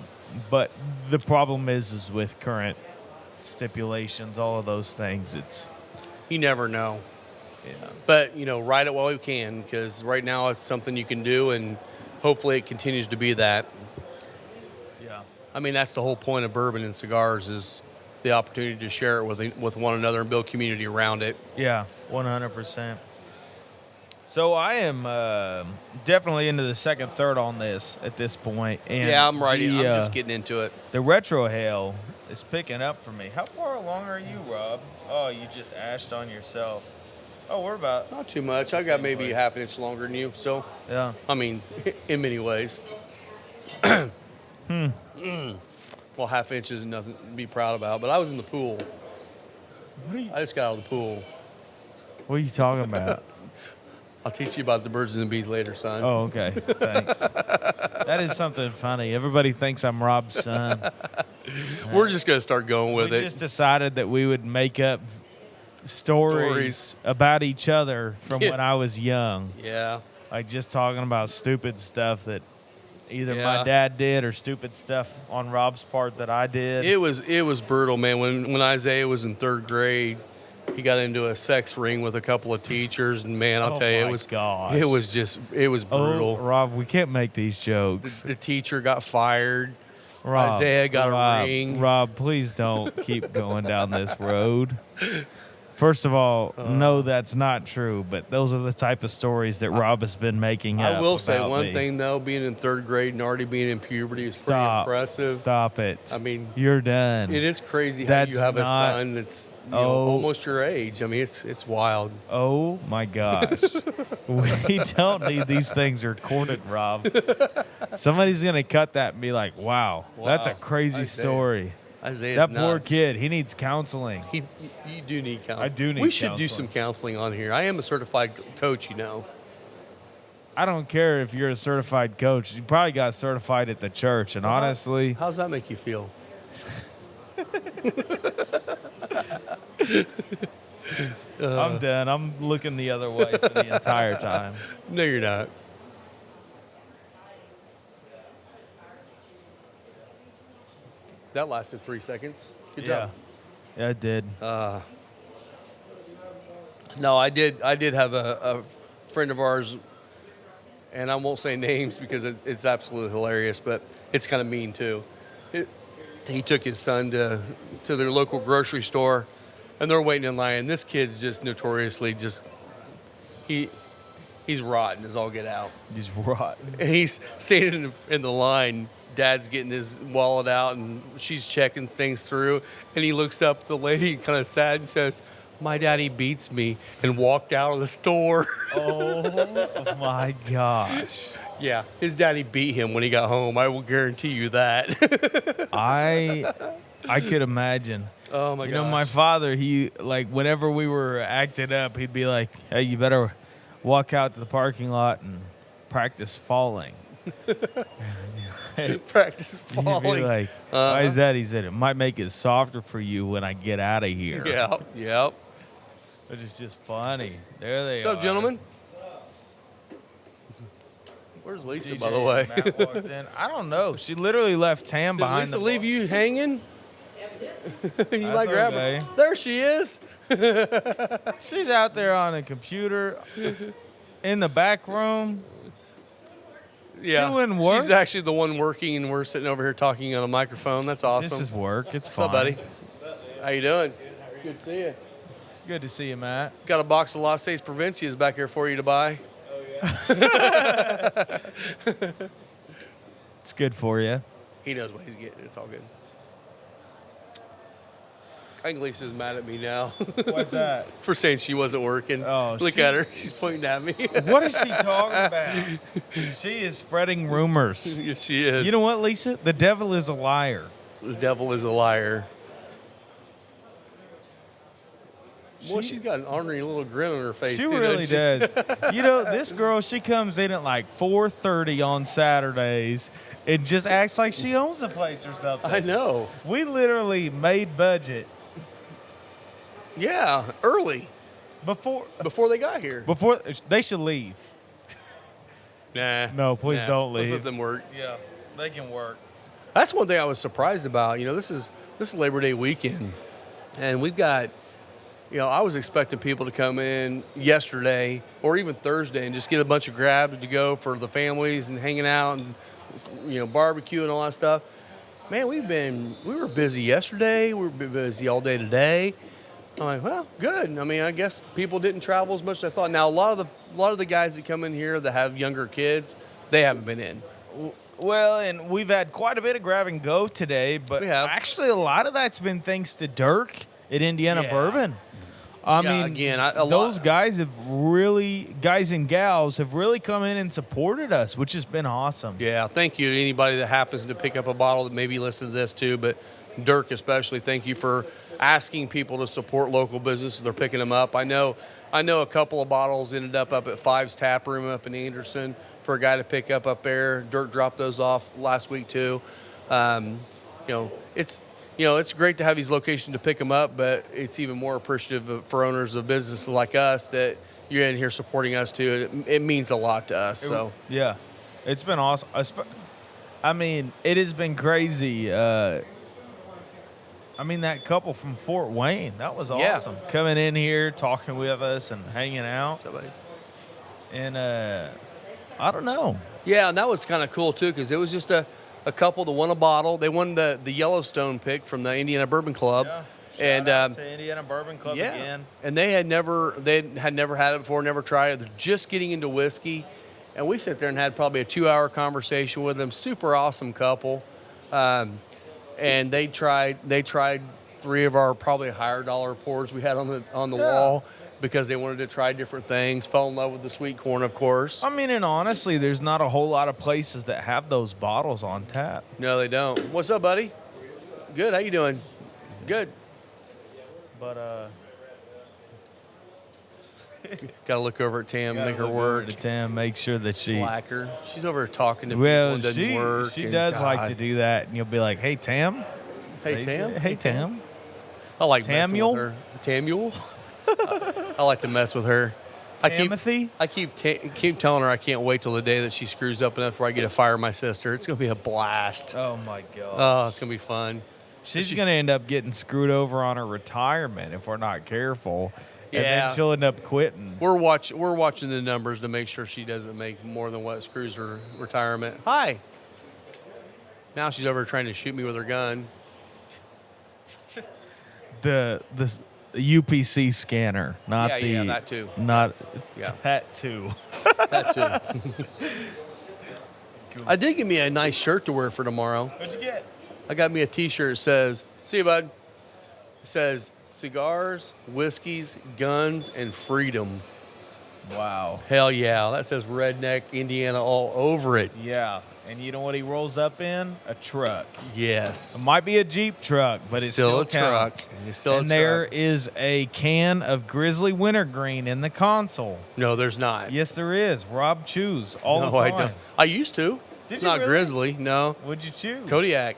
But the problem is with current stipulations, all of those things,
you never know.
Yeah.
But, ride it while we can, because right now it's something you can do, and hopefully it continues to be that.
Yeah.
I mean, that's the whole point of bourbon and cigars is the opportunity to share it with one another and build community around it.
Yeah, 100%. So I am definitely into the second, third on this at this point. And
yeah, I'm ready. I'm just getting into it.
The retro hail is picking up for me. How far along are you, Rob? Oh, you just ashed on yourself. Oh, we're about...
Not too much. I got maybe half an inch longer than you. So,
yeah.
I mean, in many ways. Well, half inch is nothing to be proud about. But I was in the pool. I just got out of the pool.
What are you talking about?
I'll teach you about the birds and the bees later, son.
Oh, okay. Thanks. That is something funny. Everybody thinks I'm Rob's son.
We're just going to start going with it.
We just decided that we would make up stories about each other from when I was young.
Yeah.
Like just talking about stupid stuff that either my dad did or stupid stuff on Rob's part that I did.
It was brutal, man. When Isaiah was in third grade, he got into a sex ring with a couple of teachers, and man, I'll tell you, it was brutal.
Oh, Rob, we can't make these jokes.
The teacher got fired.
Rob,
Isaiah got a ring.
Rob, please don't keep going down this road. First of all, no, that's not true, but those are the type of stories that Rob has been making up.
I will say one
me.
thing, though, being in third grade and already being in puberty is pretty impressive.
Stop it.
I mean,
you're done.
It is crazy how you have a son that's almost your age. I mean, it's wild.
Oh, my gosh. We don't need these things recorded, Rob. Somebody's going to cut that and be like, wow, that's a crazy story.
Isaiah's
that
nuts.
Poor kid, he needs counseling.
You do need counseling.
I do need
We should
counseling.
do some counseling on here. I am a certified coach,
I don't care if you're a certified coach. You probably got certified at the church, and honestly...
How does that make you feel?
I'm done. I'm looking the other way for the entire time.
No, you're not. That lasted 3 seconds. Good job.
Yeah, it did.
No, I did have a friend of ours, and I won't say names because it's absolutely hilarious, but it's kind of mean too. He took his son to their local grocery store, and they're waiting in line. And this kid's just notoriously he's rotten as all get out.
He's rotten.
And he's standing in the line. Dad's getting his wallet out, and she's checking things through. And he looks up at the lady, kind of sad, and says, "My daddy beats me," and walked out of the store.
Oh, my gosh.
Yeah, his daddy beat him when he got home. I will guarantee you that.
I could imagine.
Oh, my gosh.
You know, my father, he, like, whenever we were acting up, he'd be like, hey, you better walk out to the parking lot and practice falling.
Practice
You'd be
falling.
like, why is that? He said, it might make it softer for you when I get out of here.
Yep.
Which is just funny. There they
What's
are.
up, gentlemen? Where's Lisa,
DJ
by the way?
and Matt walked in. I don't know. She literally left Tam
Did
behind
Lisa
the
leave
bar.
you hanging? You might grab
okay.
her. There she is.
She's out there on a computer in the back room.
Yeah.
Doing work?
She's actually the one working, and we're sitting over here talking on a microphone. That's awesome.
This is work. It's
What's
fine.
up, buddy? How you doing? Good to see you.
Good to see you, Matt.
Got a box of Las Seis Provincias back here for you to buy.
It's good for you.
He knows what he's getting. It's all good. I think Lisa's mad at me now
What's that?
for saying she wasn't working.
Oh,
Look at her. She's pointing at me.
What is she talking about? She is spreading rumors.
Yes, she is.
You know what, Lisa? The devil is a liar.
The devil is a liar. Boy, she's got an ornery little grin on her face.
She
too,
really
doesn't
does. You know, this girl, she comes in at like 4:30 on Saturdays and just acts like she owns the place or something.
I know.
We literally made budget
Yeah, early
before
they got here.
they should leave.
Nah.
No, please don't
Let's
leave.
let them work.
Yeah, they can work.
That's one thing I was surprised about. You know, this is Labor Day weekend, and we've got. You know, I was expecting people to come in yesterday or even Thursday and just get a bunch of grabs to go for the families and hanging out and, you know, barbecue and all that stuff. Man, we were busy yesterday. We were busy all day today. I'm like, well, good. I mean, I guess people didn't travel as much as I thought. Now, a lot of the guys that come in here that have younger kids, they haven't been in.
Well, and we've had quite a bit of grab and go today, but
We have.
actually a lot of that's been thanks to Dirk at Indiana
Yeah.
Bourbon. I
Yeah,
mean,
again,
those guys and gals have really come in and supported us, which has been awesome.
Yeah, thank you to anybody that happens to pick up a bottle that maybe listen to this too, but Dirk especially, thank you for asking people to support local businesses. They're picking them up. I know a couple of bottles ended up at Five's Tap Room up in Anderson for a guy to pick up there. Dirk dropped those off last week too. It's great to have these locations to pick them up, but it's even more appreciative for owners of businesses like us that you're in here supporting us too. It means a lot to us. So
Yeah, it's been awesome. I mean, it has been crazy. I mean, that couple from Fort Wayne, that was
Yeah.
awesome. Coming in here, talking with us and hanging out.
somebody.
And I don't know.
Yeah, and that was kind of cool too because it was just a couple that won a bottle. They won the Yellowstone pick from the Indiana Bourbon Club,
Shout out to Indiana Bourbon Club
yeah,
again.
and they had never had it before, never tried it. They're just getting into whiskey, and we sat there and had probably a 2-hour conversation with them. Super awesome couple, and they tried 3 of our probably higher dollar pours we had on the wall. Because they wanted to try different things, fell in love with the sweet corn, of course.
I mean, and honestly, there's not a whole lot of places that have those bottles on tap.
No, they don't. What's up, buddy? Good. How you doing? Good.
But
Got to look over at Tam, make her work.
To Tam, make sure that she.
Slacker. She's over here talking to people
Well,
and doesn't work.
she
and
does like
God.
to do that, and you'll be like, "Hey, Tam."
Hey, Tam.
Hey, Tam.
I like messing
Tamuel?
with her. Tamuel. I like to mess with her.
Timothy?
I keep telling her I can't wait till the day that she screws up enough where I get to fire my sister. It's gonna be a blast.
Oh my God.
Oh, it's gonna be fun.
She's gonna end up getting screwed over on her retirement if we're not careful. And
Yeah.
then she'll end up quitting.
We're watching the numbers to make sure she doesn't make more than what screws her retirement. Hi. Now she's over trying to shoot me with her gun.
The UPC scanner, not
Yeah, that too.
Not
Yeah.
that too.
That too. I did get me a nice shirt to wear for tomorrow.
What'd you get?
I got me a T-shirt that says, "See you, bud." It says, "Cigars, whiskeys, guns, and freedom."
Wow.
Hell yeah. That says Redneck, Indiana all over it.
Yeah. And you know what he rolls up in? A truck.
Yes.
It might be a Jeep truck, but it's still
a truck.
counts.
It's still
And
a
there
truck.
is a can of Grizzly Wintergreen in the console.
No, there's not.
Yes, there is. Rob chews all
No,
the time.
I don't. I used to.
Did you
Not
really?
Grizzly, no.
What'd you choose?
Kodiak.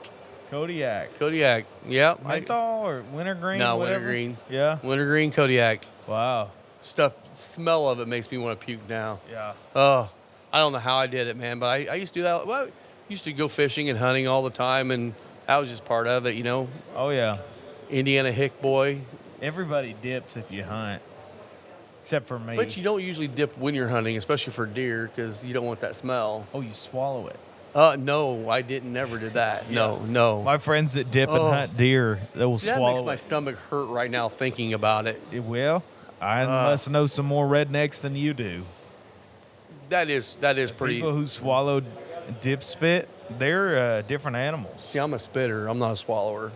Kodiak.
Kodiak. Yep.
Menthol or wintergreen?
No,
whatever?
wintergreen.
Yeah.
Wintergreen Kodiak.
Wow.
Smell of it makes me want to puke now.
Yeah.
Oh, I don't know how I did it, man, but I used to do that. Well, I used to go fishing and hunting all the time, and that was just part of it, you know.
Oh yeah.
Indiana hick boy.
Everybody dips if you hunt, except for me.
But you don't usually dip when you're hunting, especially for deer, because you don't want that smell.
Oh, you swallow it.
No, I didn't. Never did that. No.
My friends that dip and
Oh.
hunt deer, they will
See, that
swallow
makes my
it.
stomach hurt right now thinking about it.
It will. I must know some more rednecks than you do.
That is pretty.
People who swallow dip spit, they're different animals.
See, I'm a spitter. I'm not a swallower.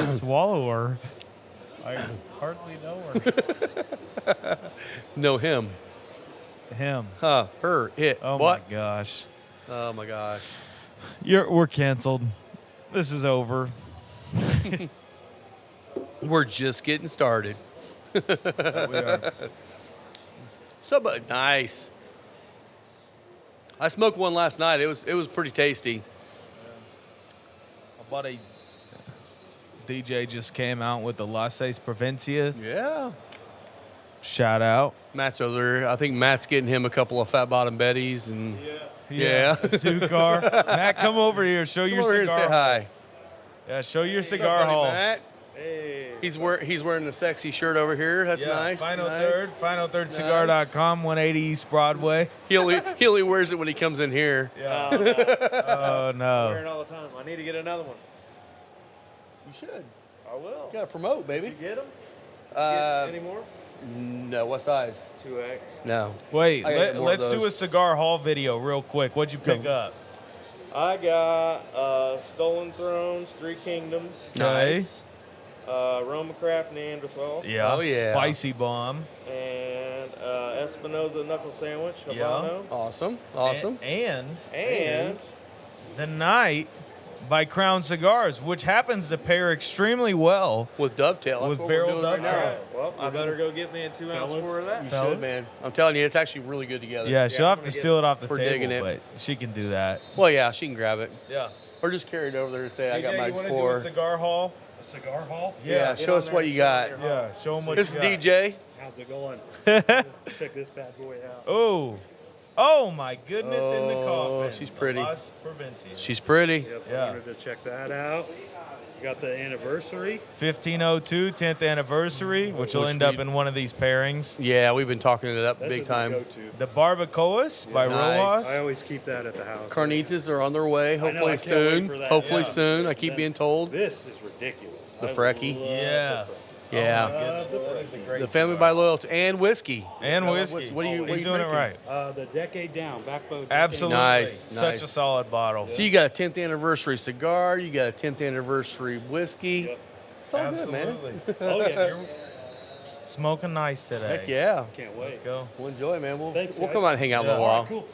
Swallower. I hardly know her.
Know him.
Him.
Huh. Her. It.
Oh
What?
my gosh.
Oh my gosh.
We're canceled. This is over.
We're just getting started.
We are.
So, but nice. I smoked one last night. It was pretty tasty.
My buddy DJ just came out with the Laces Provincias.
Yeah.
Shout out.
Matt's over there. I think Matt's getting him a couple of fat bottom Bettys and Yeah.
Cigar. Matt, come over here. Show
come
your
over
cigar.
here and say hi.
Yeah, show your
What's up,
cigar
buddy,
haul.
Matt?
Hey.
He's wearing the sexy shirt over here. That's
Yeah,
nice.
Final
nice.
Third, finalthirdcigar.com, 180 East Broadway.
He only wears it when he comes in here.
Yeah.
No,
Oh,
I'm
no.
wearing it all the time. I need to get another one.
You should.
I will.
Gotta promote, baby.
Did you get them? Any more?
No. What size?
2X.
No.
Wait,
I gotta get more of
let's do a
those.
cigar haul video real quick. What'd you pick up?
I got Stolen Thrones, Three Kingdoms,
Nice.
Roma Craft Neanderthal,
Yeah.
Oh, yeah.
Spicy bomb.
and Espinosa Knuckle Sandwich,
Yeah.
Habano.
Awesome.
And
The Night by Crown Cigars, which happens to pair extremely well.
With Dovetail. That's
With
what
Barrel
we're doing right
Dovetail.
now.
Alright, well, I better go get me a 2-ounce
Fellas,
pour of that.
You
Fellas?
should, man. I'm telling you, it's actually really good together.
Yeah, she'll
I'm
have to
gonna
steal it off the
We're digging
table,
it.
but she can do that.
Well, yeah, she can grab it.
Yeah.
Or just carry it over there and say, I got
DJ,
my
you want to do
pour.
a cigar haul?
A cigar haul?
Yeah,
Get
show
on
us
there
what
and
you
show
got.
them your
Yeah, show them what
This is
you got.
DJ.
How's it going? Check this bad boy out.
Oh my goodness, in the
Oh,
coffin.
she's pretty.
Las Provincias.
She's pretty.
Yep,
Yeah.
I wanted to check that out. We got the anniversary.
1502, 10th anniversary, which will
Which
end up
we-
in one of these pairings.
Yeah, we've been talking it up
This
big
is
time.
my go-to.
The Barbacoas by
Nice.
Rojas.
I always keep that at the house.
Carnitas are on their way.
I
Hopefully
can't wait
soon.
for that,
Hopefully
yeah.
soon. I keep
Then
being told.
This is ridiculous.
The
I
Frecky?
love
Yeah.
Yeah. The Family by Loyalty and whiskey.
And whiskey.
What are you
He's doing it
drinking?
right.
The Decade Down, Backbone. Decade
Absolutely.
Nice,
Such
nice.
a solid bottle.
So you got a 10th anniversary cigar. You got a 10th anniversary whiskey.
Yep.
It's all good, man.
Absolutely.
Oh, yeah.
Smoking nice today.
Heck yeah.
Can't wait.
Let's go.
We'll enjoy, man. We'll
Thanks,
we'll
guys.
come out and hang out in a
Yeah.
while.
Cool.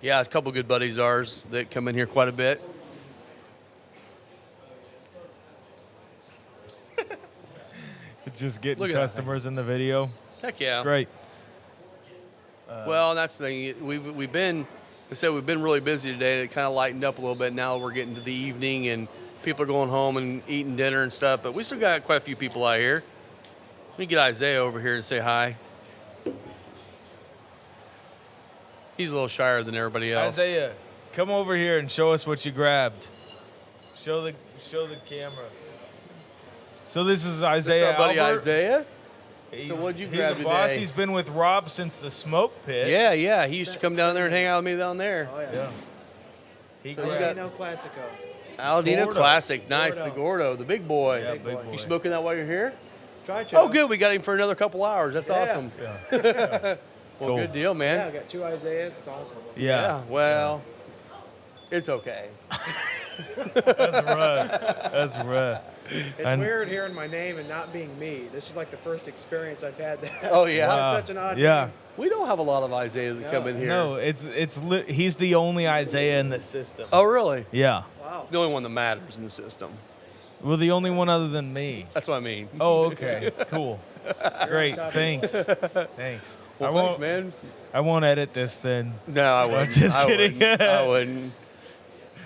Yeah, a couple good buddies of ours that come in here quite a bit.
Just getting
Look at that
customers in the video.
Heck yeah.
Great.
Well, that's the thing. We've been, I said we've been really busy today. It kind of lightened up a little bit. Now we're getting to the evening and people are going home and eating dinner and stuff. But we still got quite a few people out here. Let me get Isaiah over here and say hi. He's a little shyer than everybody else.
Isaiah, come over here and show us what you grabbed. Show the camera. So this is
What's
Isaiah
up, buddy?
Albert.
Isaiah?
He's-
So what'd you
he's
grab
the boss.
today?
He's been with Rob since the smoke pit.
Yeah, yeah. He used to come down there and hang out with me down there.
Oh, yeah.
Yeah. He
So you
grabbed-
Aladino Classico.
Aladino
Gordo.
Classic. Nice.
Gordo.
The Gordo, the big boy.
Yeah, big boy.
You smoking that while you're here?
Try to.
Oh, good. We got him for another couple hours. That's
Yeah.
awesome.
Yeah.
Well,
Cool.
good deal, man.
Yeah, I got 2 Isaiahs. It's awesome.
Yeah.
Well, it's okay.
That's rough. That's rough.
It's
And-
weird hearing my name and not being me. This is like the first experience I've had that.
Oh, yeah?
Wow.
It's such an odd
Yeah.
name.
We don't have a lot of Isaiahs that come in here.
No, he's the only Isaiah in the system.
Oh, really?
Yeah.
Wow.
The only one that matters in the system.
Well, the only one other than me.
That's what I mean.
Oh, okay. Cool. Great. Thanks. Thanks.
Well, thanks, man.
I won't edit this then.
No, I wouldn't.
just
I
kidding.
Wouldn't. I wouldn't.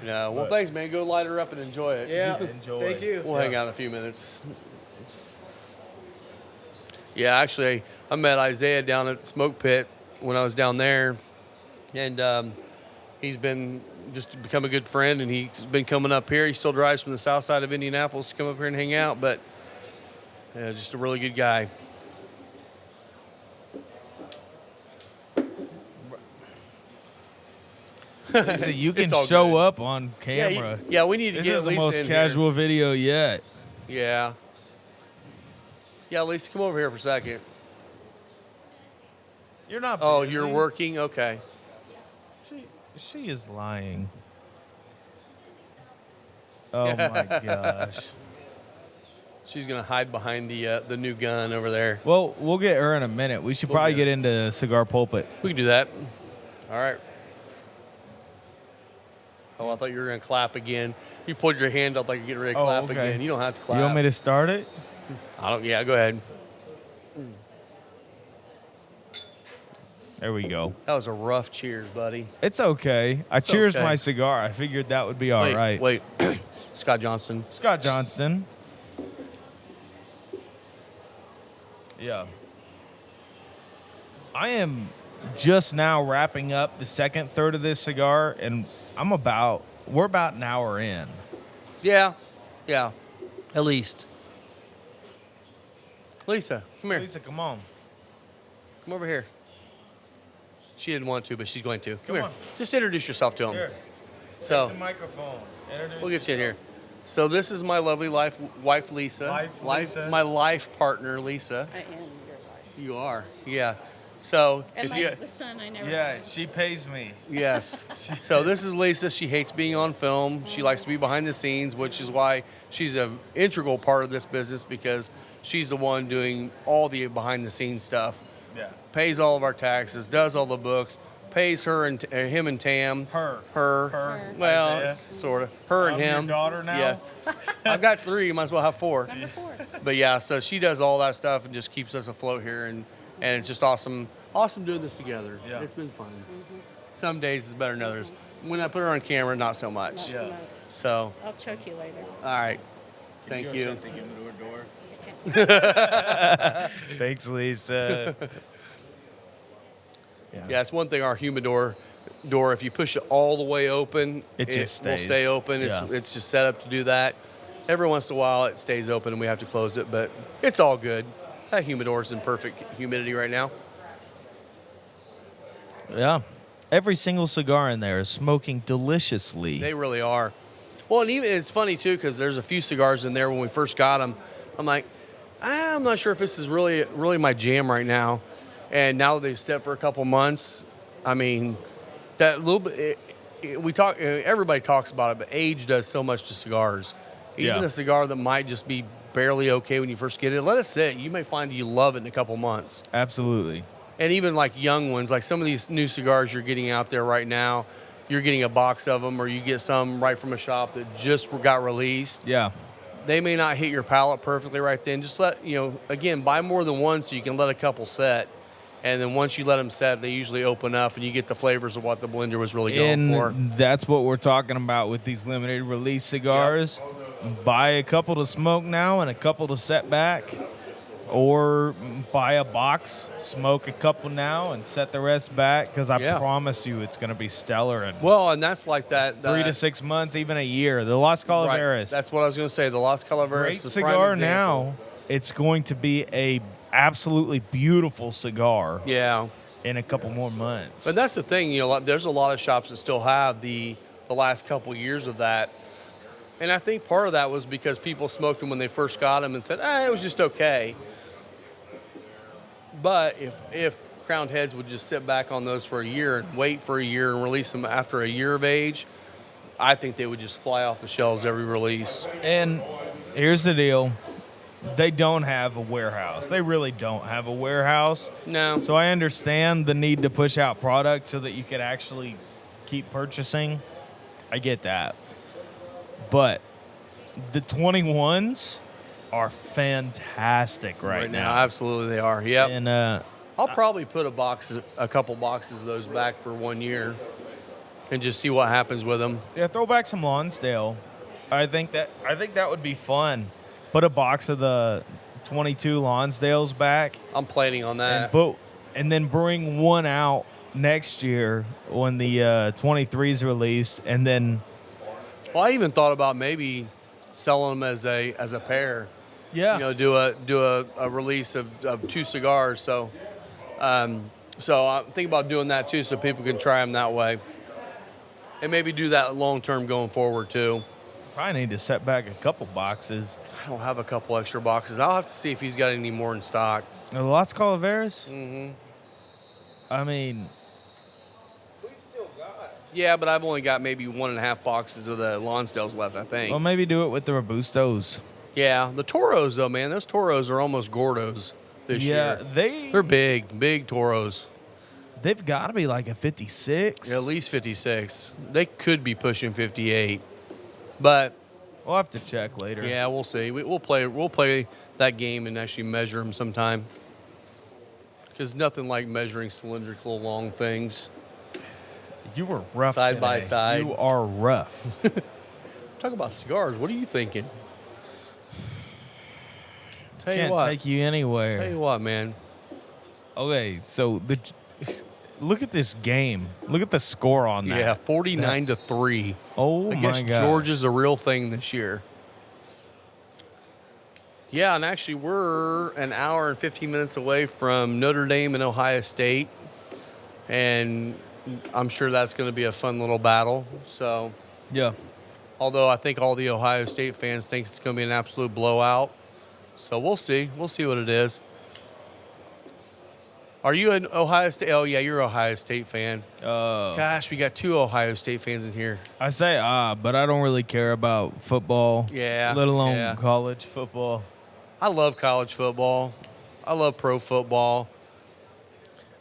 No. Well, thanks, man. Go light her up and enjoy it.
Yeah.
Enjoy.
Thank you.
We'll hang out in a few minutes. Yeah, actually, I met Isaiah down at the Smoke Pit when I was down there, and he's been just become a good friend, and he's been coming up here. He still drives from the south side of Indianapolis to come up here and hang out, but just a really good guy.
So you can
It's all
show
good.
up on camera.
Yeah, we need to
This
get
is the
Lisa
most
in
casual video yet.
Here. Yeah. Yeah, Lisa, come over here for a second.
You're not.
Oh,
busy.
you're working? Okay.
She is lying. Oh my gosh.
She's going to hide behind the new gun over there.
Well, we'll get her in a minute. We should probably get into Cigar Pulpit.
We can do that. All right. Oh, I thought you were going to clap again. You pulled your hand up like you're getting ready to clap
okay.
again. You don't have to clap.
You want me to start it?
I don't. Yeah, go ahead.
There we go.
That was a rough cheers, buddy.
It's okay. I cheers
okay.
my cigar. I figured that would be all right.
Wait. Scott Johnston.
Scott Johnston. Yeah. I am just now wrapping up the second third of this cigar, and we're about an hour in.
Yeah. At least. Lisa, come here.
Lisa, come on.
Come over here. She didn't want to, but she's going to. Come here.
on.
Just introduce yourself to him.
Here,
So
the microphone. Introduce
we'll get you in here. So this is my lovely wife, Lisa.
Lisa.
My life partner, Lisa.
I am your wife.
You are. Yeah. So
And
if you,
the son I never
Yeah,
had.
she pays me.
yes. So this is Lisa. She hates being on film. She likes to be behind the scenes, which is why she's an integral part of this business, because she's the one doing all the behind the scenes stuff.
Yeah.
Pays all of our taxes, does all the books, pays her and him and Tam.
Her.
Well,
Isaiah.
sort of. Her and
I'm your
him.
daughter now?
Yeah. I've got 3. You might as well have 4.
Number 4.
But yeah, so she does all that stuff and just keeps us afloat here, and it's just awesome doing this together.
Yeah.
It's been fun. Some days is better than others. When I put her on camera, not so much.
Not so
Yeah.
much.
So,
I'll choke you later.
all right. Thank you.
Thanks, Lisa.
Yeah, it's one thing, our humidor door, if you push it all the way open,
It just
will
stays.
stay open.
Yeah.
It's just set up to do that. Every once in a while, it stays open and we have to close it, but it's all good. That humidor is in perfect humidity right now.
Yeah. Every single cigar in there is smoking deliciously.
They really are. Well, and even it's funny too, because there's a few cigars in there when we first got them. I'm like, I'm not sure if this is really my jam right now. And now that they've set for a couple months, I mean, that little bit. Everybody talks about it, but age does so much to cigars. Even
Yeah.
a cigar that might just be barely okay when you first get it, let it sit. You may find you love it in a couple months.
Absolutely.
And even like young ones, like some of these new cigars you're getting out there right now, you're getting a box of them, or you get some right from a shop that just got released.
Yeah.
They may not hit your palate perfectly right then. Just again, buy more than one so you can let a couple set. And then once you let them set, they usually open up and you get the flavors of what the blender was really going for.
And that's what we're talking about with these limited release cigars. Buy a couple to smoke now and a couple to set back. Or buy a box, smoke a couple now, and set the rest back, because I promise you it's going to be stellar in
Well, and that's like that.
3 to 6 months, even a year. The Las Calaveras.
That's what I was going to say. The Las Calaveras
Great
is a prime
cigar
example.
now. It's going to be a absolutely beautiful cigar
Yeah.
in a couple more months.
But that's the thing, there's a lot of shops that still have the last couple years of that. And I think part of that was because people smoked them when they first got them and said, it was just okay. But if Crowned Heads would just sit back on those for a year and wait for a year and release them after a year of age, I think they would just fly off the shelves every release.
And here's the deal. They don't have a warehouse. They really don't have a warehouse.
No.
So I understand the need to push out product so that you could actually keep purchasing. I get that. But the 21s are fantastic right now.
Absolutely, they are. Yep.
And
I'll probably put a couple boxes of those back for 1 year, and just see what happens with them.
yeah, throw back some Lonsdale. I think that would be fun. Put a box of the 22 Lonsdales back,
I'm planning on that.
and then bring one out next year when the 23 is released, and then
Well, I even thought about maybe selling them as a pair.
yeah,
You know, do a release of 2 cigars. So I'm thinking about doing that too, so people can try them that way, and maybe do that long term going forward too.
probably need to set back a couple boxes.
I don't have a couple extra boxes. I'll have to see if he's got any more in stock.
The Las Calaveras. Mm-hmm. I mean,
Yeah, but I've only got maybe 1.5 boxes of the Lonsdales left, I think.
well, maybe do it with the Robustos.
Yeah, the Toros though, man, those Toros are almost Gordos this
Yeah,
year. They're big Toros.
they've got to be like a 56.
At least 56. They could be pushing 58, but
We'll have to check later.
yeah, we'll see. We'll play that game and actually measure them sometime. Because nothing like measuring cylindrical long things.
You were rough
Side by
today.
side.
You are rough.
Talk about cigars. What are you thinking? Tell you
Can't
what.
take you anywhere.
Tell you what, man.
Okay, so look at this game. Look at the score on that.
Yeah, 49-3.
Oh
I
my
guess
gosh.
George is a real thing this year. Yeah, and actually we're an hour and 15 minutes away from Notre Dame and Ohio State, and I'm sure that's going to be a fun little battle. So,
Yeah.
although I think all the Ohio State fans think it's going to be an absolute blowout, so we'll see. We'll see what it is. Are you an Ohio State? Oh yeah, you're an Ohio State fan. Gosh, we got 2 Ohio State fans in here.
I say but I don't really care about football.
Yeah,
Let alone
yeah.
college football.
I love college football. I love pro football.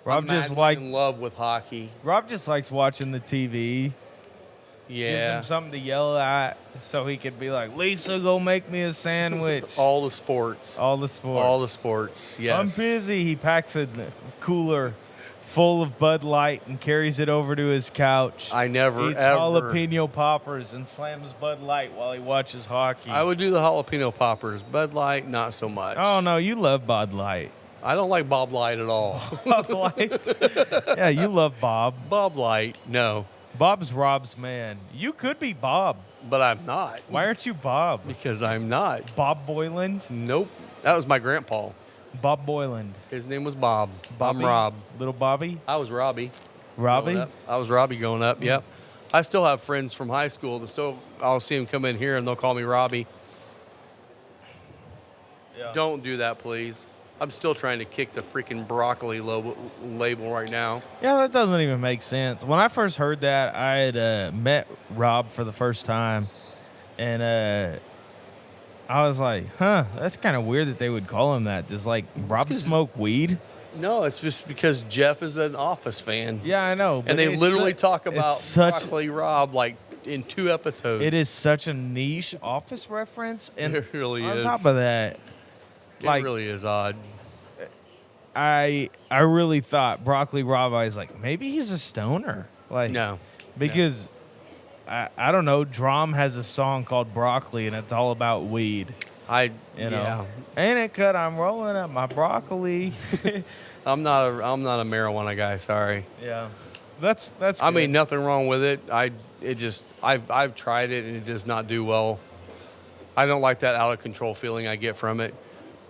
Rob
I'm
just
in love with hockey.
Rob just likes watching the TV. Gives
Yeah,
him something to yell at so he could be like, Lisa, go make me a sandwich.
all the sports.
All the sports.
All the sports. Yes.
I'm busy. He packs a cooler full of Bud Light and carries it over to his couch.
I never
Eats
ever.
jalapeno poppers and slams Bud Light while he watches hockey.
I would do the jalapeno poppers. Bud Light, not so much.
Oh, no, you love Bud Light.
I don't like Bob Light at all.
Bud Light? Yeah, you love Bob.
Bob Light, no.
Bob's Rob's man. You could be Bob.
But I'm not.
Why aren't you Bob?
Because I'm not.
Bob Boyland?
Nope. That was my grandpa.
Bob Boyland.
His name was Bob.
Bobby?
I'm Rob.
Little Bobby?
I was Robbie.
Robbie?
Growing up. I was Robbie going up, yep. I still have friends from high school that I'll see them come in here and they'll call me Robbie.
Yeah.
Don't do that, please. I'm still trying to kick the freaking broccoli label right now.
Yeah, that doesn't even make sense. When I first heard that, I had met Rob for the first time, and I was like, huh, that's kind of weird that they would call him that. Does, like, Rob
'cause-
smoke weed?
No, it's just because Jeff is an Office fan.
Yeah, I know. but
And they
it's
literally talk
it's
about
such.
Broccoli Rob like in 2 episodes.
It is such a niche Office reference, and
It really
on
is.
top of that,
It
like,
really is odd.
I really thought Broccoli Rob. I was like, maybe he's a stoner. Like,
No.
because I don't know. Drum has a song called Broccoli, and it's all about weed. You know, ain't it cut? I'm rolling up my broccoli.
I'm not a marijuana guy. Sorry.
Yeah, that's.
I
good.
mean, nothing wrong with it. I've tried it and it does not do well. I don't like that out of control feeling I get from it.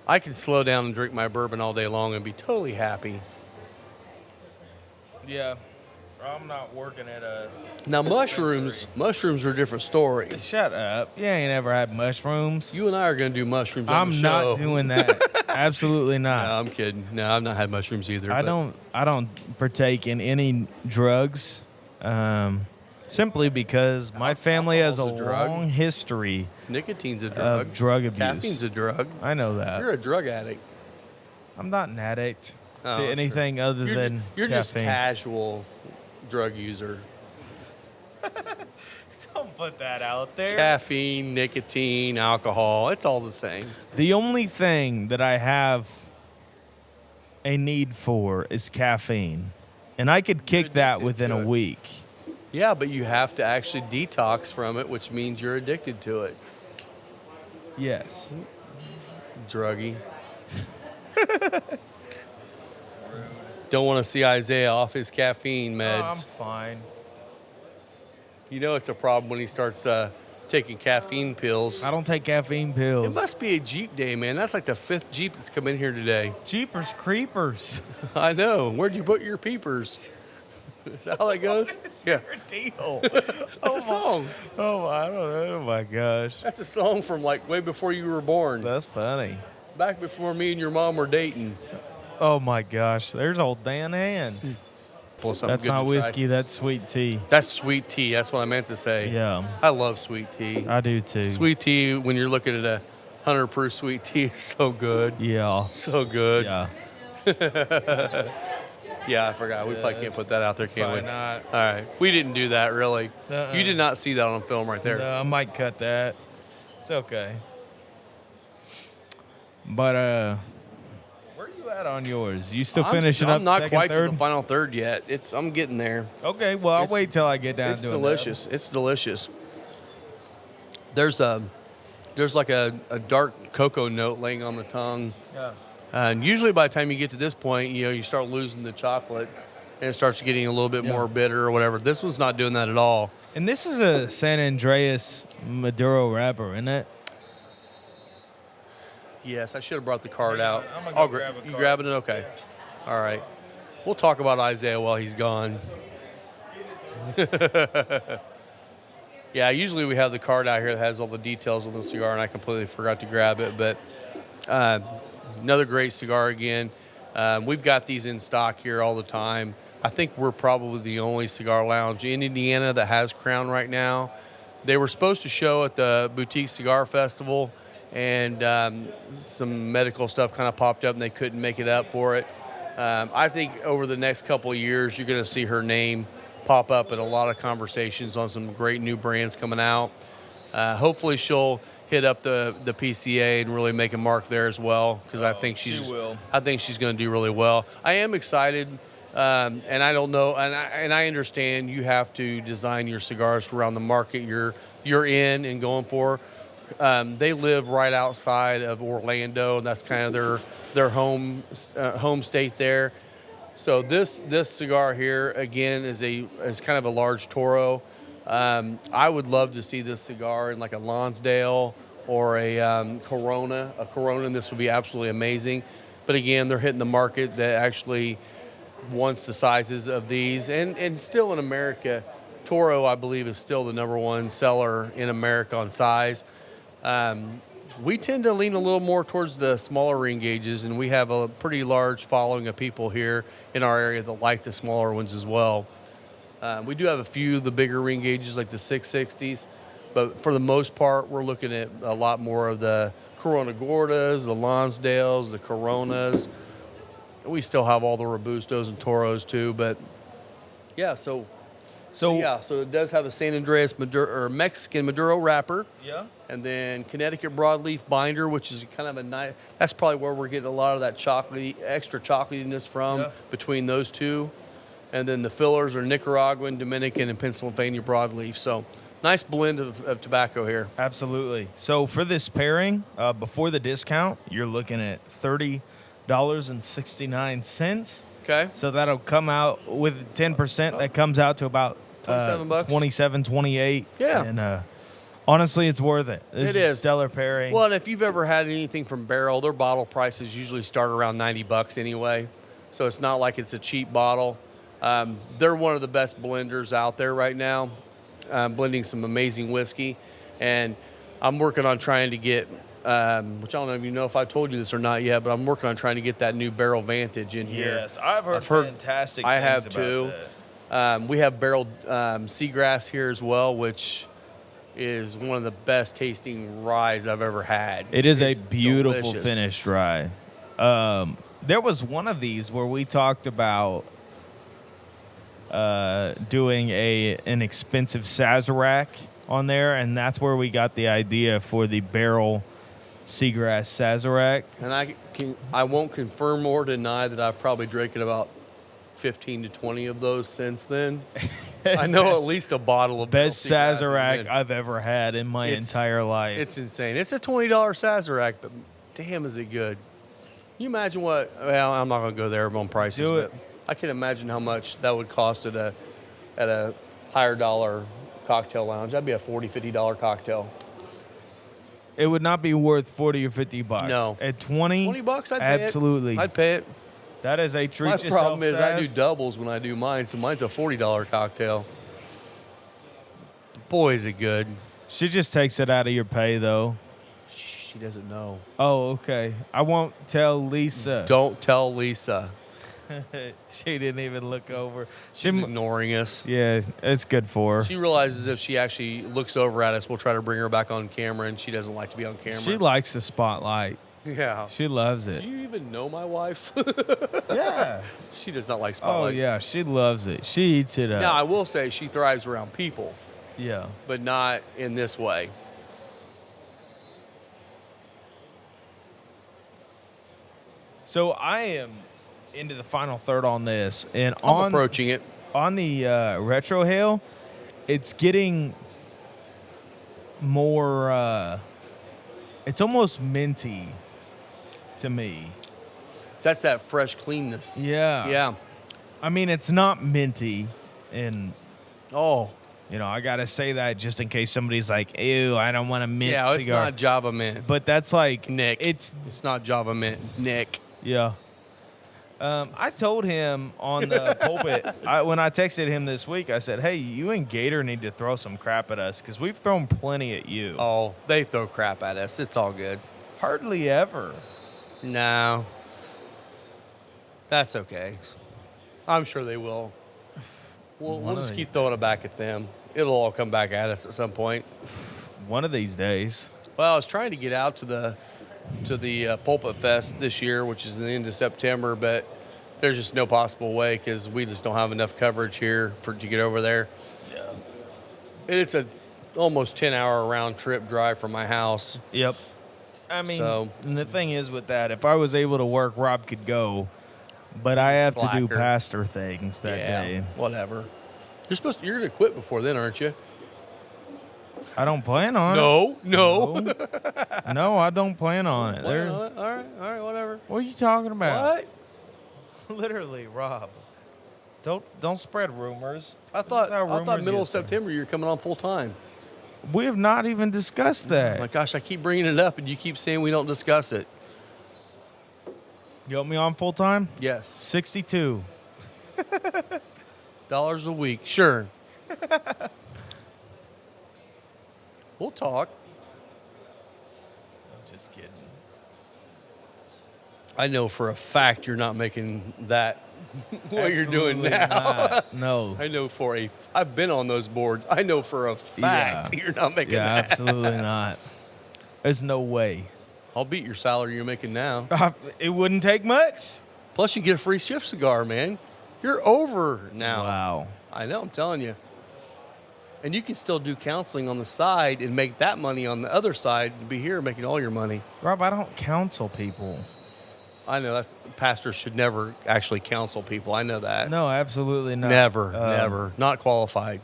I could slow down and drink my bourbon all day long and be totally happy.
Yeah, I'm not working at a.
Now mushrooms are a different story.
Shut up! You ain't ever had mushrooms.
You and I are going to do mushrooms on
I'm
the show.
not doing that. Absolutely not.
No, I'm kidding. No, I've not had mushrooms either.
I
but
don't partake in any drugs, simply because my family has a
Alcohol's a drug.
long history
Nicotine's a drug.
of drug abuse.
Caffeine's a drug.
I know that.
You're a drug addict.
I'm not an addict
Oh,
to
that's
anything other than
you're just
caffeine.
casual drug user.
Don't Don't put that out there.
Caffeine, nicotine, alcohol, it's all the same.
The only thing that I have a need for is caffeine. And I could kick that
addicted
within
to
a
it.
week.
Yeah, but you have to actually detox from it, which means you're addicted to it.
Yes.
Druggy. Don't want to see Isaiah off his caffeine
Oh, I'm
meds.
fine.
You know it's a problem when he starts taking caffeine pills.
I don't take caffeine
It
pills.
must be a Jeep day, man. That's like the 5th Jeep that's come in here today.
Jeepers creepers.
I know. Where'd you put your peepers? Is that how that goes? Yeah.
Deal.
That's a song.
Oh, I don't know. Oh, my gosh.
That's a song from like way before you were born.
That's funny.
Back before me and your mom were dating.
Oh, my gosh. There's old Dan Hand.
Pull something
That's
good
not
to try.
whiskey. That's sweet tea.
That's sweet tea. That's what I meant to say.
Yeah,
I love sweet tea.
I do too.
Sweet tea, when you're looking at a 100 proof sweet tea, is so good.
Yeah.
So good.
Yeah.
Yeah, I forgot. We probably can't put that out there, can
Probably
we?
not.
All right. We didn't do that, really.
Uh-uh.
You did not see that on film right there.
No, I might cut that. It's okay. But where are you at on yours? You still finishing up?
I'm not
second,
quite
third?
to the final third yet. I'm getting there.
Okay, well I'll
It's-
wait till I get down
It's
to
delicious. It's delicious. There's like a dark cocoa note laying on the tongue.
Yeah.
And usually by the time you get to this point, you start losing the chocolate and it starts getting a little bit more bitter or whatever. This one's not doing that at all.
And this is a San Andreas Maduro wrapper, isn't it?
Yes, I should have brought the card out.
I'm gonna
I'll
go grab a
You
card.
grabbing it? Okay. All right. We'll talk about Isaiah while he's gone. Yeah, usually we have the card out here that has all the details on the cigar, and I completely forgot to grab it. But another great cigar again. We've got these in stock here all the time. I think we're probably the only cigar lounge in Indiana that has Crown right now. They were supposed to show at the Boutique Cigar Festival, and some medical stuff kind of popped up, and they couldn't make it up for it. I think over the next couple of years, you're going to see her name pop up in a lot of conversations on some great new brands coming out. Hopefully she'll hit up the PCA and really make a mark there as well, because I think
she will.
I think she's going to do really well. I am excited, and I don't know, and I understand you have to design your cigars around the market you're in and going for. They live right outside of Orlando, and that's kind of their home state there. So this cigar here again is kind of a large Toro. I would love to see this cigar in like a Lonsdale or a Corona. A Corona, and this would be absolutely amazing. But again, they're hitting the market that actually wants the sizes of these, and still in America, Toro I believe is still the #1 seller in America on size. We tend to lean a little more towards the smaller ring gauges, and we have a pretty large following of people here in our area that like the smaller ones as well. We do have a few of the bigger ring gauges like the 660s, but for the most part, we're looking at a lot more of the Corona Gordas, the Lonsdales, the Coronas. We still have all the Robustos and Toros too, but yeah, so it does have a San Andreas Maduro, or Mexican Maduro wrapper.
Yeah.
And then Connecticut broadleaf binder, which is kind of a nice. That's probably where we're getting a lot of that extra chocolatiness from between those two. And then the fillers are Nicaraguan, Dominican, and Pennsylvania broadleaf. So nice blend of tobacco here.
Absolutely. So for this pairing, before the discount, you're looking at $30.69.
Okay.
So that'll come out with 10%. That comes out to about
$27.
27, 28.
Yeah.
And honestly, it's worth it. This
It is.
stellar pairing.
Well, and if you've ever had anything from Barrell, their bottle prices usually start around $90 anyway. So it's not like it's a cheap bottle. They're one of the best blenders out there right now, blending some amazing whiskey. And I'm working on trying to get, which I don't know if you know if I told you this or not yet, but I'm working on trying to get that new Barrel Vantage in here.
Yes, I've heard fantastic
I
things
have
about
too.
that.
We have barreled Seagrass here as well, which is one of the best tasting ryes I've ever had.
It is
It's
a beautiful
delicious.
finished rye. There was one of these where we talked about doing an expensive Sazerac on there, and that's where we got the idea for the Barrell Seagrass Sazerac.
And I won't confirm or deny that I've probably drinking about 15 to 20 of those since then. I know at least a bottle of
Best
Barrell Seagrass has
Sazerac
been-
I've ever had in my entire life.
It's insane. It's a $20 Sazerac, but damn, is it good. Can you imagine what? Well, I'm not going to go there on prices.
Do it.
But I can imagine how much that would cost at a higher dollar cocktail lounge. That'd be a $40, $50 cocktail.
It would not be worth $40 or $50.
No.
At 20,
$20, I'd pay
absolutely.
it. I'd pay it.
That is a treat
My
yourself.
problem is I do
Saz.
doubles when I do mine, so mine's a $40 cocktail. Boy, is it good.
She just takes it out of your pay, though.
She doesn't know.
Oh, okay. I won't tell Lisa.
Don't tell Lisa.
She didn't even look over.
She's ignoring us.
Yeah, it's good for her.
She realizes if she actually looks over at us, we'll try to bring her back on camera, and she doesn't like to be on camera.
She likes the spotlight.
Yeah.
She loves
Do
it.
you even know my wife?
Yeah.
She does not like
Oh,
spotlight.
yeah. She loves it. She eats it up.
Now, I will say she thrives around people,
Yeah.
but not in this way.
So I am into the final third on this, and
I'm approaching it.
on the retro hail, it's getting more. It's almost minty to me.
That's that fresh cleanness.
Yeah.
Yeah.
I mean, it's not minty, and
Oh.
I gotta say that just in case somebody's like, "Ew, I don't want a mint
Yeah, it's
cigar."
not Java Mint.
But that's like
Nick.
It's
not Java Mint. Nick.
yeah. I told him on the pulpit when I texted him this week. I said, "Hey, you and Gator need to throw some crap at us because we've thrown plenty at you.
Oh, they throw crap at us. It's all good.
Hardly ever."
No. That's okay. I'm sure they will. We'll
One of
just
these-
keep throwing it back at them. It'll all come back at us at some point.
One of these days.
Well, I was trying to get out to the Pulpit Fest this year, which is the end of September, but there's just no possible way because we just don't have enough coverage here to get over there.
Yeah.
It's a almost 10-hour round trip drive from my house.
Yep. I mean,
So-
and the thing is with that, if I was able to work, Rob could go, but I
He's a
have to do
slacker.
pastor things that day.
Whatever. You're gonna quit before then, aren't you?
I don't plan on
No.
it. No, I don't plan on it.
Plan
There-
on it? All right, whatever.
What are you talking about?
What?
Literally, Rob. Don't spread rumors.
I
This is
thought
how rumors
middle
get
of September you're coming on full time.
started. We have not even discussed that.
My gosh, I keep bringing it up and you keep saying we don't discuss it.
You want me on full time?
Yes.
62.
$1 a week. Sure. We'll talk.
I'm just kidding.
I know for a fact you're not making that what you're doing
Absolutely
now.
not. No.
I know I've been on those boards. I know for a fact you're not making
Yeah,
that.
absolutely not. There's no way.
I'll beat your salary you're making now.
It wouldn't take much.
Plus, you get a free shift cigar, man. You're over now.
Wow.
I know, I'm telling you. And you can still do counseling on the side and make that money on the other side to be here making all your money.
Rob, I don't counsel people.
I know pastors should never actually counsel people. I know that.
No, absolutely not.
Never. Not qualified.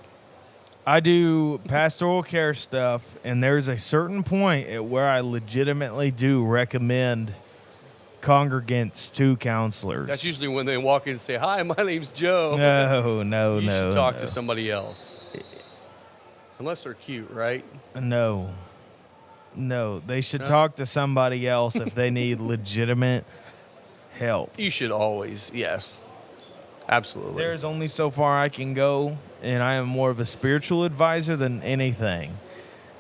I do pastoral care stuff, and there's a certain point at where I legitimately do recommend congregants to counselors.
That's usually when they walk in and say, "Hi, my name's Joe."
No,
you
no.
should talk
no.
to somebody else. Unless they're cute, right?
No. They should
No?
talk to somebody else if they need legitimate help.
You should always, yes. Absolutely.
There's only so far I can go, and I am more of a spiritual advisor than anything.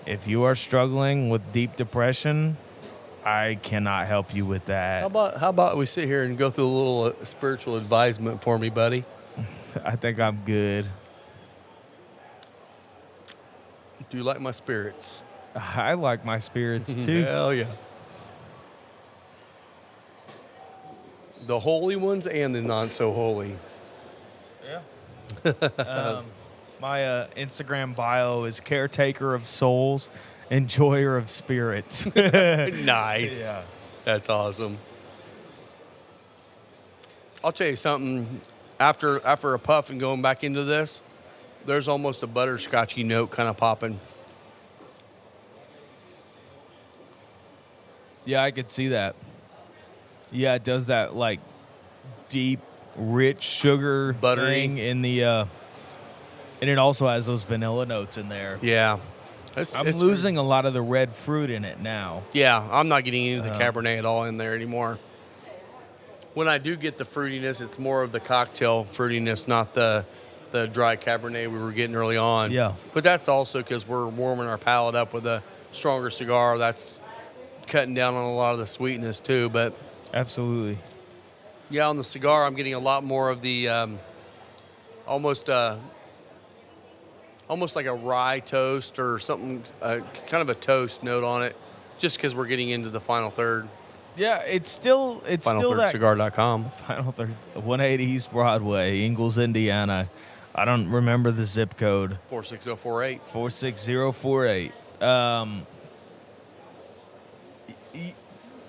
If you are struggling with deep depression, I cannot help you with that.
How about we sit here and go through a little spiritual advisement for me, buddy?
I think I'm good.
Do you like my spirits?
I like my spirits too.
Hell yeah. The holy ones and the not so holy.
Yeah. My Instagram bio is caretaker of souls, enjoyer of spirits.
Nice.
Yeah.
That's awesome. I'll tell you something. After a puff and going back into this, there's almost a butterscotchy note kind of popping.
Yeah, I could see that. Yeah, it does that like deep, rich sugar
Buttery.
thing in the, and it also has those vanilla notes in there.
Yeah.
I'm losing a lot of the red fruit in it now.
Yeah, I'm not getting any of the Cabernet at all in there anymore. When I do get the fruitiness, it's more of the cocktail fruitiness, not the dry Cabernet we were getting early on.
Yeah.
But that's also because we're warming our palate up with a stronger cigar. That's cutting down on a lot of the sweetness too. But
Absolutely.
yeah, on the cigar, I'm getting a lot more of the almost like a rye toast or something, kind of a toast note on it, just because we're getting into the final third.
Yeah, it's still that
FinalThirdCigar.com.
Final Third, 180 East Broadway, Ingalls, Indiana. I don't remember the zip code.
46048.
46048.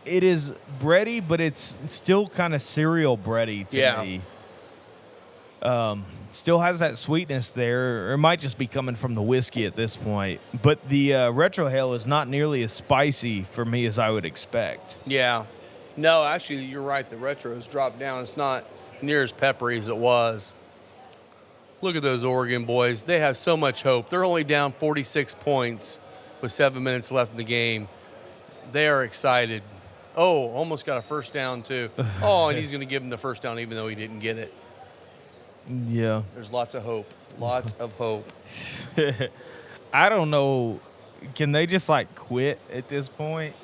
It is bready, but it's still kind of cereal bready to me. Still has that sweetness there. Or it might just be coming from the whiskey at this point. But the retrohale is not nearly as spicy for me as I would expect.
Yeah. No, actually, you're right. The retro has dropped down. It's not near as peppery as it was. Look at those Oregon boys. They have so much hope. They're only down 46 points with 7 minutes left in the game. They are excited. Oh, almost got a first down, too. Oh, and he's going to give him the first down even though he didn't get it.
Yeah.
There's lots of hope. Lots of hope.
I don't know. Can they just like quit at this point?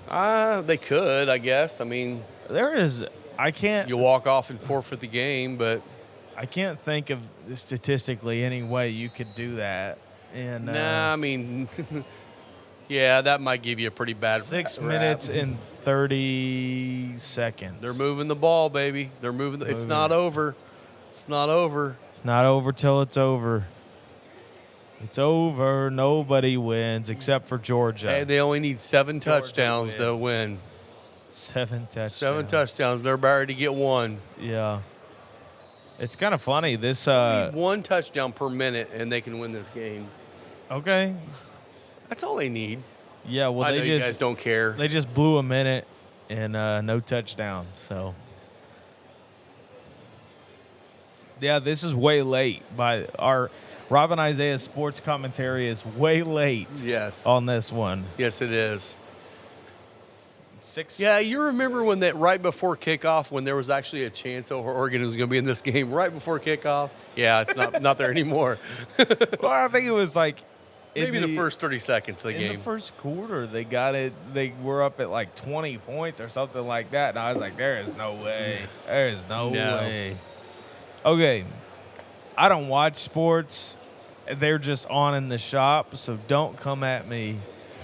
They could, I guess. I mean,
I can't
you walk off and forfeit the game, but
I can't think of statistically any way you could do that. And
nah, I mean, yeah, that might give you a pretty bad
6
rap.
minutes and 30 seconds.
They're moving the ball, baby. They're moving. It's not over. It's not over.
It's not over till it's over. It's over. Nobody wins except for Georgia.
Hey, they only need 7
Georgia
touchdowns to
wins.
win.
7 touchdowns.
7 touchdowns. They're about to get one.
Yeah. It's kind of funny. This
Need 1 touchdown per minute, and they can win this game.
okay.
That's all they need.
Yeah, well
I
they
know you guys don't care.
They just blew a minute and no touchdown. So, yeah, this is way late. By our Rob and Isaiah's sports commentary is way late.
Yes.
On this one.
Yes, it is.
6.
Yeah, you remember when that right before kickoff, when there was actually a chance Oregon was going to be in this game right before kickoff? Yeah, it's not there anymore.
Well, I think it was like
Maybe the first 30 seconds of the
in
game.
the first quarter, they got it. They were up at like 20 points or something like that, and I was like, "There is no way. There is no way." Okay, I don't watch sports. They're just on in the shop, so don't come at me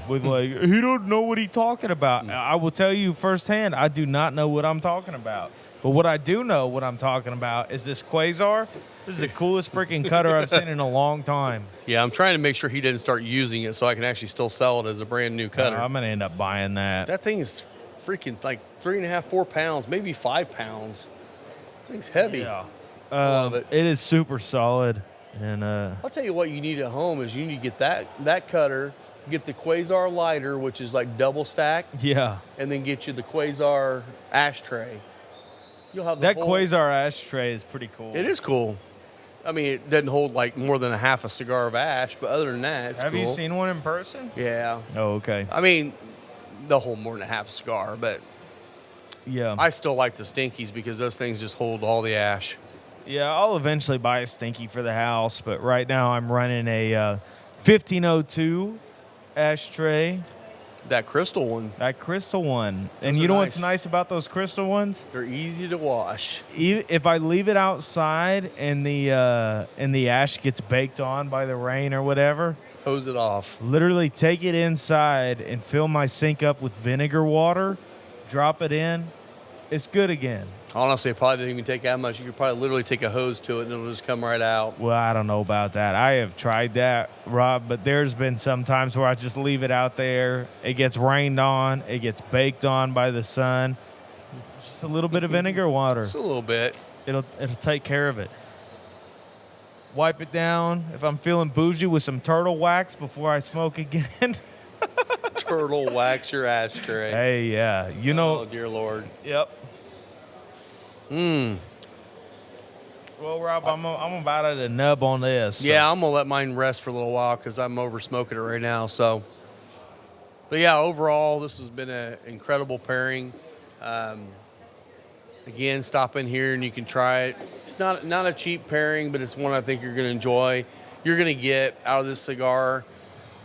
with like, "He don't know what he's talking about." I will tell you firsthand, I do not know what I'm talking about. But what I do know what I'm talking about is this Quasar. This is the coolest freaking cutter I've seen in a long time.
Yeah, I'm trying to make sure he didn't start using it so I can actually still sell it as a brand new cutter.
I'm going to end up buying that.
That thing is freaking like 3.5, 4 pounds, maybe 5 pounds. That thing's heavy.
Yeah.
Love it.
It is super solid. And
I'll tell you what you need at home is you need to get that cutter, get the Quasar lighter, which is like double stacked,
yeah.
and then get you the Quasar ashtray. You'll have the
That
whole,
Quasar ashtray is pretty cool.
It is cool. I mean, it doesn't hold like more than a half a cigar of ash, but other than that, it's
Have
cool.
you seen one in person?
Yeah.
Oh, okay.
I mean, they'll hold more than a half a cigar, but
Yeah.
I still like the Stinkies because those things just hold all the ash.
Yeah, I'll eventually buy a Stinky for the house, but right now I'm running a 1502 ashtray,
That crystal one,
that crystal one. And
Those
you
are
know what's
nice.
nice about those crystal ones?
they're easy to wash.
If I leave it outside and the ash gets baked on by the rain or whatever,
Hose it off.
literally take it inside and fill my sink up with vinegar water, drop it in. it's good again.
Honestly, it probably didn't even take that much. You could probably literally take a hose to it and it'll just come right out.
Well, I don't know about that. I have tried that, Rob, but there's been some times where I just leave it out there. It gets rained on. It gets baked on by the sun. Just a little bit of vinegar water.
Just a little bit.
It'll take care of it. Wipe it down. If I'm feeling bougie, with some turtle wax before I smoke again.
Turtle wax your ashtray.
Hey, yeah. You know.
Oh, dear Lord.
Yep. Well, Rob, I'm about at a nub on this. So.
Yeah, I'm going to let mine rest for a little while because I'm over smoking it right now. So, but yeah, overall, this has been an incredible pairing. Again, stop in here and you can try it. It's not a cheap pairing, but it's one I think you're going to enjoy. You're going to get out of this cigar,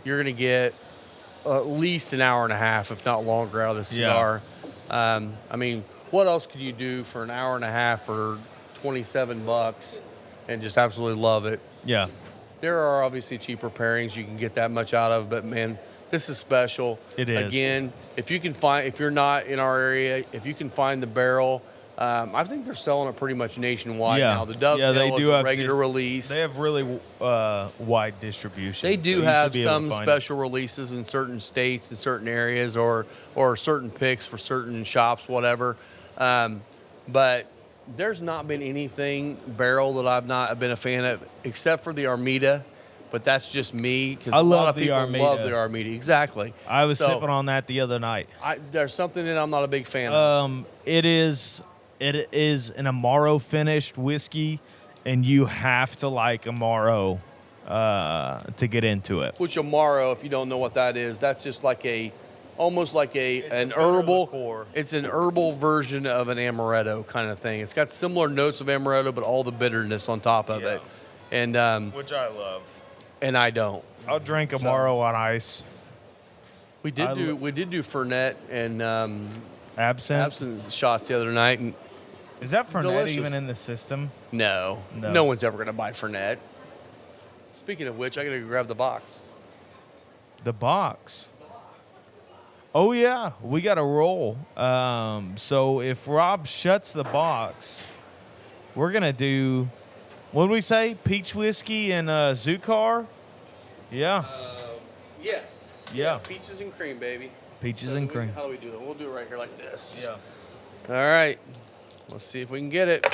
you're going to get at least an hour and a half, if not longer, out of this cigar. I mean, what else could you do for an hour and a half for $27 and just absolutely love it?
Yeah.
There are obviously cheaper pairings you can get that much out of, but man, this is special.
It is.
Again, if you're not in our area, if you can find the Barrell, I think they're selling it pretty much nationwide now. The Dovetail
they
is
do
a
have
regular release.
They have really wide distribution.
They
so
do
you
have
should be able to
some
find
special releases in certain states, in certain areas, or certain picks for certain shops, whatever. But there's not been anything Barrell that I've not been a fan of, except for the Armida. But that's just me, because a lot of people love the Armida. Exactly.
I was sipping on that the other night.
There's something that I'm not a big fan of.
It is an Amaro finished whiskey, and you have to like Amaro to get into it.
Which Amaro, if you don't know what that is, that's just like almost like an herbal.
liqueur.
It's an herbal version of an amaretto kind of thing. It's got similar notes of amaretto, but all the bitterness on top of it. And
Which I love.
And I don't.
I'll drink Amaro on ice.
We did do Fernet and absinthe shots the other night, and
is that Fernet
delicious.
even in the system?
No one's ever gonna buy Fernet. Speaking of which, I gotta go grab the box.
The box. Oh yeah, we got to roll. So if Rob shuts the box, we're gonna do. What did we say? Peach whiskey and Zukar? Yeah.
Yes.
Yeah.
Peaches and cream, baby.
Peaches and cream.
How do we do it? We'll do it right here like this.
Yeah.
All right. Let's see if we can get it.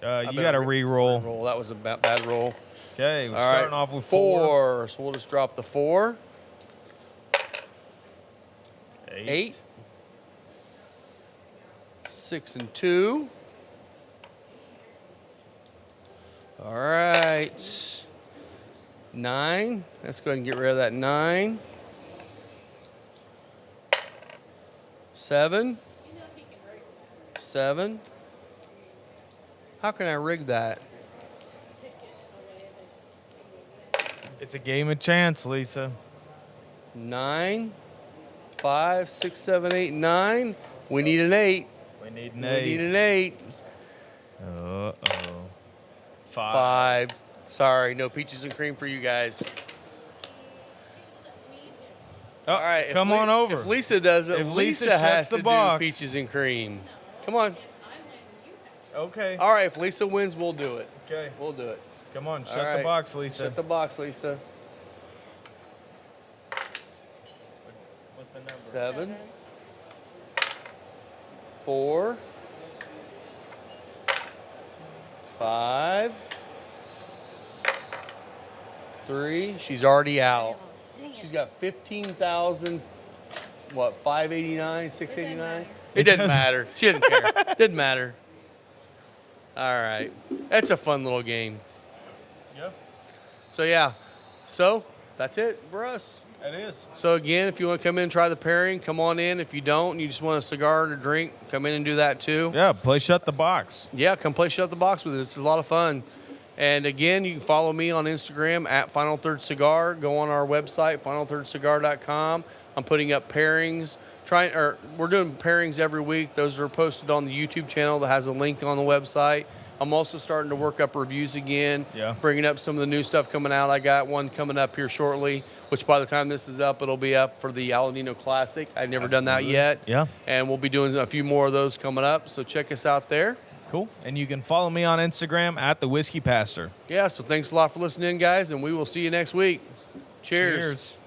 You got to re-roll.
That was a bad roll.
Okay, we're
All
starting
right.
off with 4.
So we'll just drop the 4. 8. 6 and 2. All right. 9. Let's go ahead and get rid of that 9. 7. 7. How can I rig that?
It's a game of chance, Lisa.
9. 5, 6, 7, 8, 9. We need an 8.
We need an
We
8.
need an 8.
Uh-oh.
5. Sorry, no peaches and cream for you guys.
Oh,
All right,
come on over.
If Lisa does it,
If Lisa
Lisa
shuts
has
the
to
box.
do peaches and cream. Come on.
Okay.
All right, if Lisa wins, we'll do it.
Okay.
We'll do it.
Come on,
All
shut
right.
the box, Lisa.
Shut the box, Lisa.
What's the number?
7. 4. 5. 3. She's already out. She's got 15,000. What? 589, 689. It doesn't matter. She didn't care. Didn't matter. All right. That's a fun little game.
Yeah,
So yeah. So that's it for us.
it is.
So again, if you want to come in and try the pairing, come on in. If you don't, and you just want a cigar and a drink, come in and do that too.
Yeah, play shut the box.
Yeah, come play Shut the Box with us. It's a lot of fun. And again, you can follow me on Instagram at Final Third Cigar. Go on our website, finalthirdcigar.com. I'm putting up pairings. We're doing pairings every week. Those are posted on the YouTube channel that has a link on the website. I'm also starting to work up reviews again,
Yeah.
bringing up some of the new stuff coming out. I got one coming up here shortly, which by the time this is up, it'll be up for the Aladino Classic. I've never done that yet.
Yeah.
And we'll be doing a few more of those coming up, so check us out there.
Cool. And you can follow me on Instagram at the Whiskey Pastor.
Yeah, so thanks a lot for listening, guys, and we will see you next week. Cheers.
Cheers.